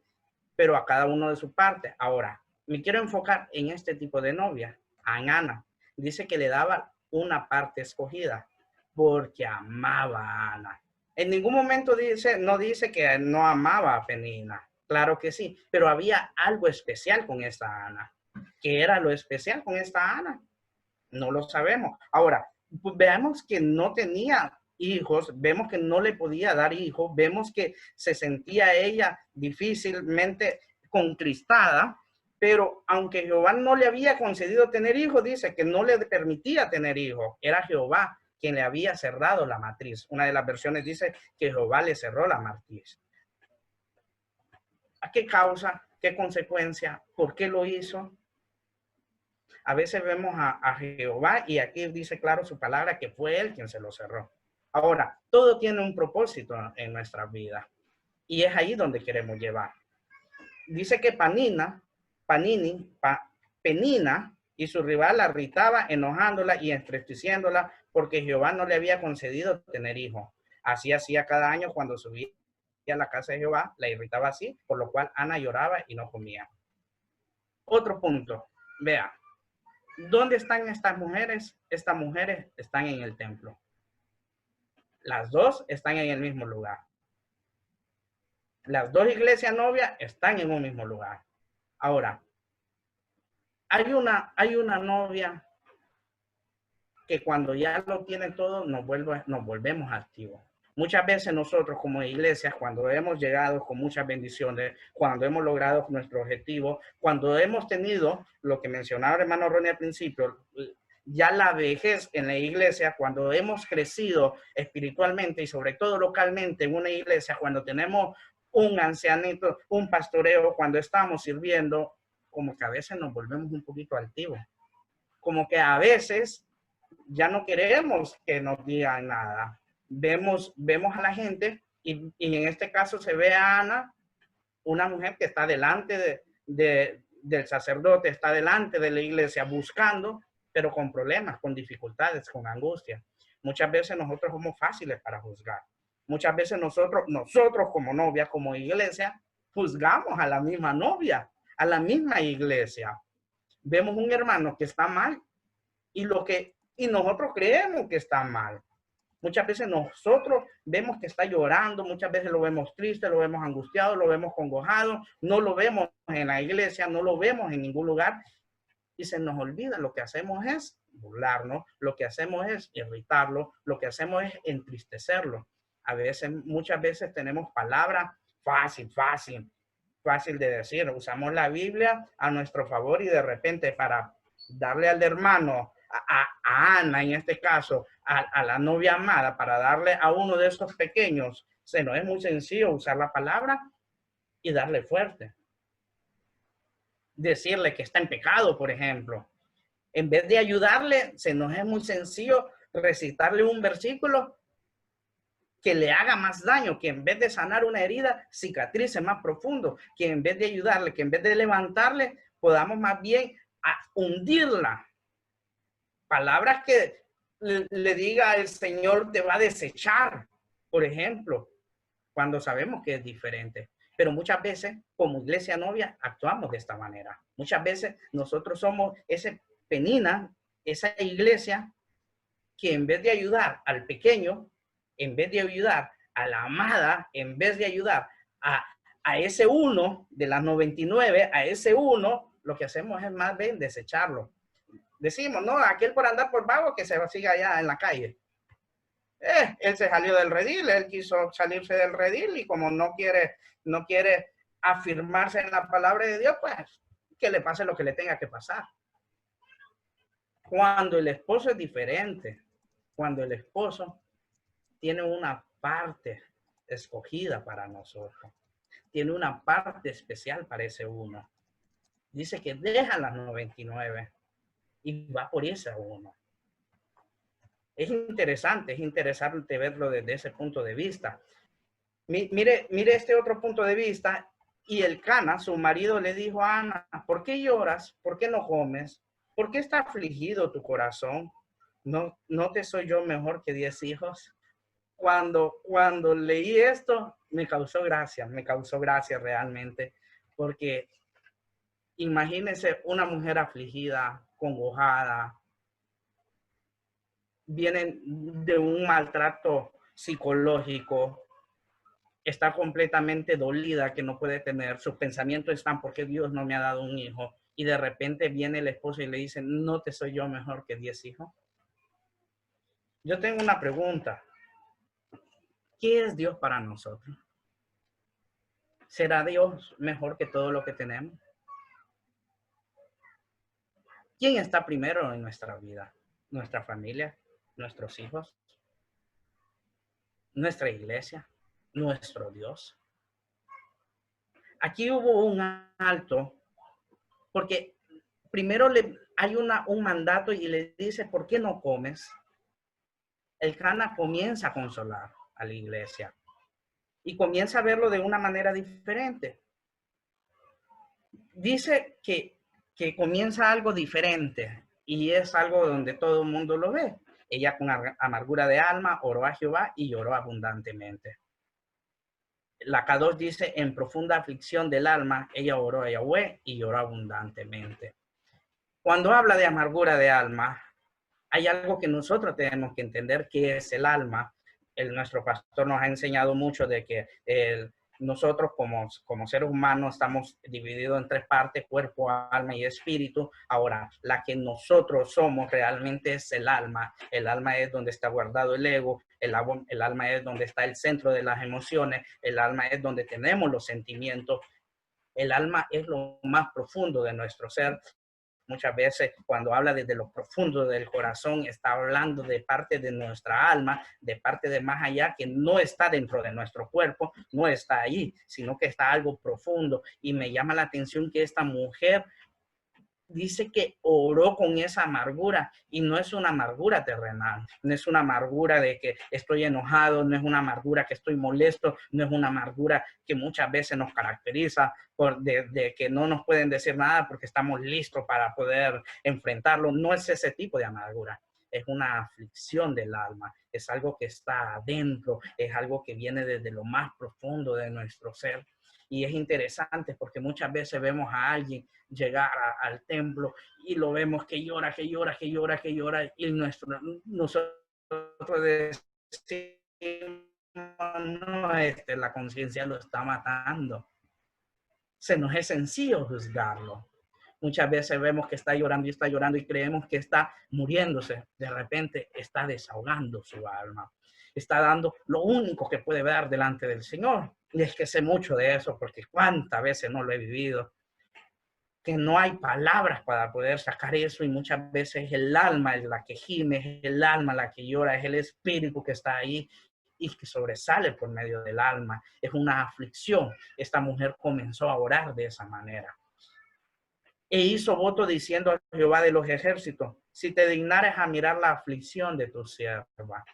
pero a cada uno de su parte. Ahora, me quiero enfocar en este tipo de novia, a Ana. Dice que le daba una parte escogida porque amaba a Ana. En ningún momento no dice que no amaba a Penina. Claro que sí, pero había algo especial con esta Ana. ¿Qué era lo especial con esta Ana? No lo sabemos. Ahora, pues veamos que no tenía hijos, vemos que no le podía dar hijos, vemos que se sentía ella difícilmente contristada, pero aunque Jehová no le había concedido tener hijos, dice que no le permitía tener hijos. Era Jehová quien le había cerrado la matriz. Una de las versiones dice que Jehová le cerró la matriz. ¿A qué causa? ¿Qué consecuencia? ¿Por qué lo hizo? A veces vemos a Jehová y aquí dice claro su palabra que fue él quien se lo cerró. Ahora, todo tiene un propósito en nuestra vida y es ahí donde queremos llevar. Dice que Penina y su rival la irritaba, enojándola y entristeciéndola porque Jehová no le había concedido tener hijos. Así hacía cada año cuando subía a la casa de Jehová, la irritaba así, por lo cual Ana lloraba y no comía. Otro punto, vea. ¿Dónde están estas mujeres? Estas mujeres están en el templo. Las dos están en el mismo lugar. Las dos iglesias novias están en un mismo lugar. Ahora, hay una novia que cuando ya lo tiene todo, nos volvemos activos. Muchas veces nosotros como iglesias, cuando hemos llegado con muchas bendiciones, cuando hemos logrado nuestro objetivo, cuando hemos tenido lo que mencionaba el hermano Ronnie al principio, ya la vejez en la iglesia, cuando hemos crecido espiritualmente y sobre todo localmente en una iglesia, cuando tenemos un ancianito, un pastoreo, cuando estamos sirviendo, como que a veces nos volvemos un poquito altivos. Como que a veces ya no queremos que nos digan nada. Vemos a la gente y en este caso se ve a Ana, una mujer que está delante del sacerdote, está delante de la iglesia buscando, pero con problemas, con dificultades, con angustia. Muchas veces nosotros somos fáciles para juzgar. Muchas veces nosotros como novia, como iglesia, juzgamos a la misma novia, a la misma iglesia. Vemos un hermano que está mal y nosotros creemos que está mal. Muchas veces nosotros vemos que está llorando, muchas veces lo vemos triste, lo vemos angustiado, lo vemos congojado, no lo vemos en la iglesia, no lo vemos en ningún lugar y se nos olvida. Lo que hacemos es burlarnos, lo que hacemos es irritarlo, lo que hacemos es entristecerlo. A veces, muchas veces tenemos palabras fácil de decir. Usamos la Biblia a nuestro favor y de repente para darle al hermano, a Ana en este caso, a la novia amada, para darle a uno de estos pequeños, se nos es muy sencillo usar la palabra y darle fuerte. Decirle que está en pecado, por ejemplo. En vez de ayudarle, se nos es muy sencillo recitarle un versículo que le haga más daño, que en vez de sanar una herida, cicatrice más profundo, que en vez de ayudarle, que en vez de levantarle, podamos más bien hundirla. Palabras que le diga el Señor te va a desechar, por ejemplo, cuando sabemos que es diferente. Pero muchas veces, como iglesia novia, actuamos de esta manera. Muchas veces nosotros somos ese Penina, esa iglesia que en vez de ayudar al pequeño, en vez de ayudar a la amada, en vez de ayudar a ese uno de las 99, a ese uno, lo que hacemos es más bien desecharlo. Decimos, no, aquel por andar por vago que se siga allá en la calle. Él se salió del redil, él quiso salirse del redil y como no quiere afirmarse en la palabra de Dios, pues que le pase lo que le tenga que pasar. Cuando el esposo es diferente, cuando el esposo tiene una parte escogida para nosotros. Tiene una parte especial para ese uno. Dice que deja las 99 y va por ese uno. Es interesante verlo desde ese punto de vista. Mire este otro punto de vista. Y el Cana, su marido, le dijo a Ana, ¿por qué lloras? ¿Por qué no comes? ¿Por qué está afligido tu corazón? ¿No te soy yo mejor que 10 hijos? Cuando leí esto, me causó gracia realmente, porque imagínense una mujer afligida, congojada, viene de un maltrato psicológico, está completamente dolida que no puede tener, sus pensamientos están porque Dios no me ha dado un hijo, y de repente viene el esposo y le dice, ¿no te soy yo mejor que 10 hijos? Yo tengo una pregunta. ¿Qué es Dios para nosotros? ¿Será Dios mejor que todo lo que tenemos? ¿Quién está primero en nuestra vida? ¿Nuestra familia? ¿Nuestros hijos? ¿Nuestra iglesia? ¿Nuestro Dios? Aquí hubo un alto, porque primero hay un mandato y le dice, ¿por qué no comes? El Cana comienza a consolar a la iglesia y comienza a verlo de una manera diferente. Dice que comienza algo diferente y es algo donde todo el mundo lo ve. Ella con amargura de alma oró a Jehová y lloró abundantemente. La K2 dice, en profunda aflicción del alma, ella oró a Yahweh y lloró abundantemente. Cuando habla de amargura de alma, hay algo que nosotros tenemos que entender que es el alma. Nuestro pastor nos ha enseñado mucho de que nosotros como seres humanos estamos divididos en 3 partes, cuerpo, alma y espíritu. Ahora, la que nosotros somos realmente es el alma. El alma es donde está guardado el ego. El alma es donde está el centro de las emociones. El alma es donde tenemos los sentimientos. El alma es lo más profundo de nuestro ser. Muchas veces cuando habla desde lo profundo del corazón, está hablando de parte de nuestra alma, de parte de más allá, que no está dentro de nuestro cuerpo, no está ahí, sino que está algo profundo. Y me llama la atención que esta mujer dice que oró con esa amargura y no es una amargura terrenal, no es una amargura de que estoy enojado, no es una amargura que estoy molesto, no es una amargura que muchas veces nos caracteriza de que no nos pueden decir nada porque estamos listos para poder enfrentarlo. No es ese tipo de amargura, es una aflicción del alma, es algo que está adentro, es algo que viene desde lo más profundo de nuestro ser. Y es interesante porque muchas veces vemos a alguien llegar al templo y lo vemos que llora, que llora, que llora, que llora, y nosotros decimos, no, la conciencia lo está matando. Se nos es sencillo juzgarlo. Muchas veces vemos que está llorando y creemos que está muriéndose. De repente está desahogando su alma. Está dando lo único que puede dar delante del Señor. Y es que sé mucho de eso porque cuántas veces no lo he vivido. Que no hay palabras para poder sacar eso y muchas veces el alma es la que gime, es el alma la que llora, es el espíritu que está ahí y que sobresale por medio del alma. Es una aflicción. Esta mujer comenzó a orar de esa manera. E hizo voto diciendo a Jehová de los ejércitos, si te dignares a mirar la aflicción de tu sierva.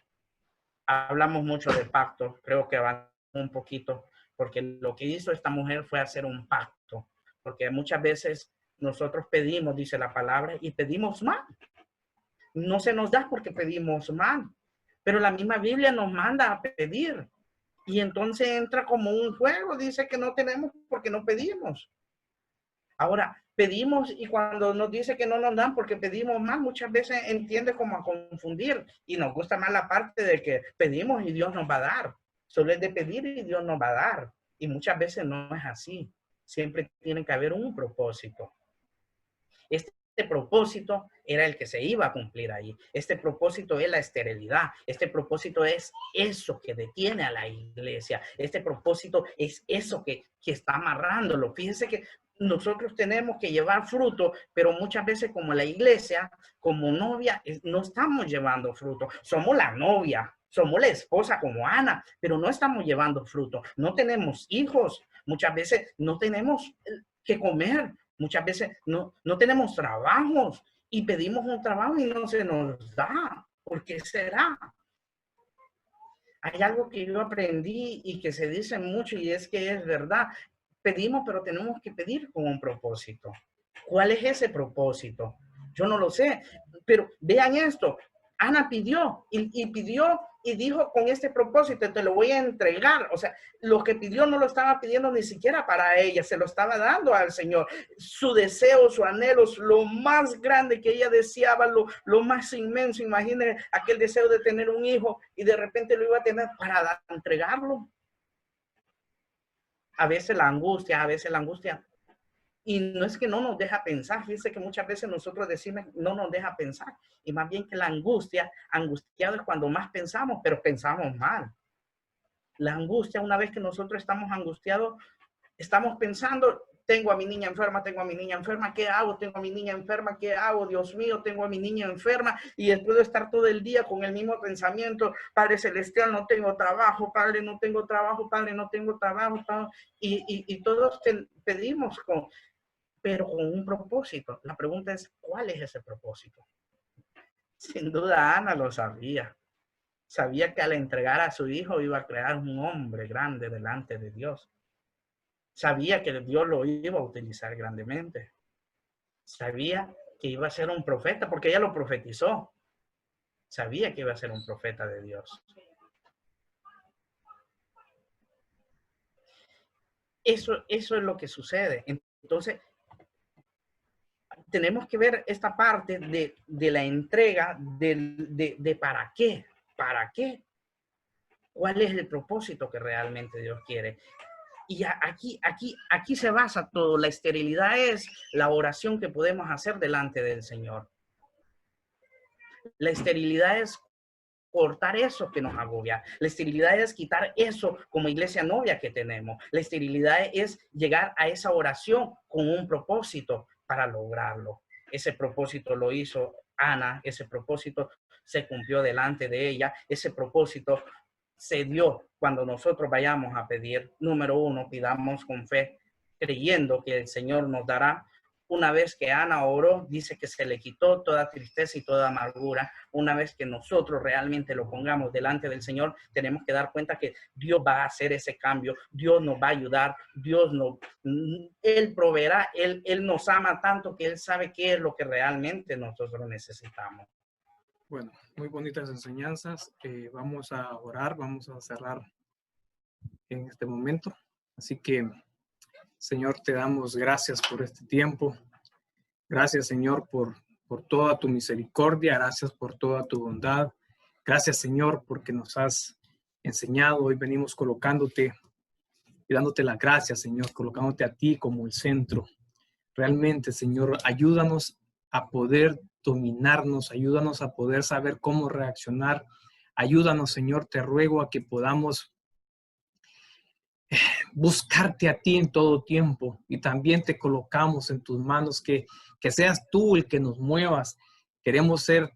Hablamos mucho de pacto, creo que va un poquito, porque lo que hizo esta mujer fue hacer un pacto, porque muchas veces nosotros pedimos, dice la palabra, y pedimos mal. No se nos da porque pedimos mal, pero la misma Biblia nos manda a pedir. Y entonces entra como un juego, dice que no tenemos porque no pedimos. Ahora, pedimos y cuando nos dice que no nos dan porque pedimos más, muchas veces entiende como a confundir y nos gusta más la parte de que pedimos y Dios nos va a dar. Solo es de pedir y Dios nos va a dar. Y muchas veces no es así. Siempre tiene que haber un propósito. Este propósito era el que se iba a cumplir ahí. Este propósito es la esterilidad. Este propósito es eso que detiene a la iglesia. Este propósito es eso que está amarrándolo. Fíjense que nosotros tenemos que llevar fruto, pero muchas veces como la iglesia, como novia, no estamos llevando fruto. Somos la novia, Somos la esposa como Ana, pero no estamos llevando fruto. No tenemos hijos. Muchas veces no tenemos que comer. Muchas veces no tenemos trabajos y pedimos un trabajo y no se nos da. ¿Por qué será? Hay algo que yo aprendí y que se dice mucho y es que es verdad. Pedimos, pero tenemos que pedir con un propósito. ¿Cuál es ese propósito? Yo no lo sé, pero vean esto. Ana pidió y pidió y dijo con este propósito, te lo voy a entregar. O sea, lo que pidió no lo estaba pidiendo ni siquiera para ella, se lo estaba dando al Señor. Su deseo, su anhelo, lo más grande que ella deseaba, lo más inmenso. Imagínense aquel deseo de tener un hijo y de repente lo iba a tener para entregarlo. A veces la angustia. Y no es que no nos deja pensar, fíjense que muchas veces nosotros decimos no nos deja pensar, y más bien que la angustiado es cuando más pensamos, pero pensamos mal. La angustia, una vez que nosotros estamos angustiados, estamos pensando, tengo a mi niña enferma, ¿qué hago? Tengo a mi niña enferma, ¿qué hago? Dios mío, tengo a mi niña enferma, y después de estar todo el día con el mismo pensamiento, Padre Celestial, no tengo trabajo, Padre, no tengo trabajo, Padre, no tengo trabajo, y todos pedimos pero con un propósito. La pregunta es, ¿cuál es ese propósito? Sin duda, Ana lo sabía. Sabía que al entregar a su hijo iba a crear un hombre grande delante de Dios. Sabía que Dios lo iba a utilizar grandemente. Sabía que iba a ser un profeta, porque ella lo profetizó. Sabía que iba a ser un profeta de Dios. Eso es lo que sucede. Entonces, tenemos que ver esta parte de la entrega, de para qué, cuál es el propósito que realmente Dios quiere. Y aquí se basa todo. La esterilidad es la oración que podemos hacer delante del Señor. La esterilidad es cortar eso que nos agobia. La esterilidad es quitar eso como iglesia novia que tenemos. La esterilidad es llegar a esa oración con un propósito para lograrlo. Ese propósito lo hizo Ana, ese propósito se cumplió delante de ella, ese propósito se dio cuando nosotros vayamos a pedir. Número uno, pidamos con fe, creyendo que el Señor nos dará. Una vez que Ana oró, dice que se le quitó toda tristeza y toda amargura. Una vez que nosotros realmente lo pongamos delante del Señor, tenemos que dar cuenta que Dios va a hacer ese cambio. Dios nos va a ayudar. Él proveerá. Él nos ama tanto que Él sabe qué es lo que realmente nosotros necesitamos. Bueno, muy bonitas enseñanzas. Vamos a orar, vamos a cerrar en este momento. Así que, Señor, te damos gracias por este tiempo. Gracias, Señor, por toda tu misericordia. Gracias por toda tu bondad. Gracias, Señor, porque nos has enseñado. Hoy venimos colocándote y dándote las gracias, Señor, colocándote a ti como el centro. Realmente, Señor, ayúdanos a poder dominarnos, ayúdanos a poder saber cómo reaccionar. Ayúdanos, Señor, te ruego a que podamos buscarte a ti en todo tiempo, y también te colocamos en tus manos, que seas tú el que nos muevas. Queremos ser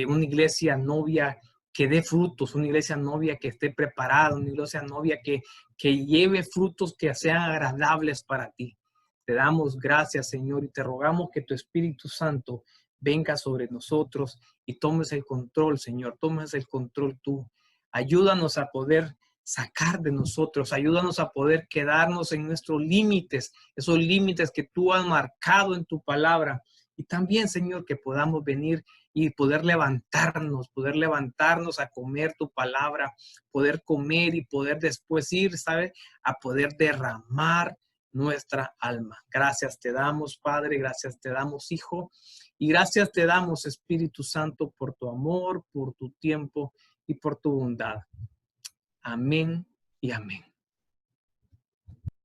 una iglesia novia que dé frutos, una iglesia novia que esté preparada, una iglesia novia que lleve frutos que sean agradables para ti. Te damos gracias, Señor, y te rogamos que tu Espíritu Santo venga sobre nosotros y tomes el control, Señor, tomes el control tú. Ayúdanos a poder sacar de nosotros, ayúdanos a poder quedarnos en nuestros límites, esos límites que tú has marcado en tu palabra. Y también, Señor, que podamos venir y poder levantarnos a comer tu palabra, poder comer y poder después ir, ¿sabes? A poder derramar nuestra alma. Gracias te damos, Padre, gracias te damos, Hijo, y gracias te damos, Espíritu Santo, por tu amor, por tu tiempo y por tu bondad. Amén y amén.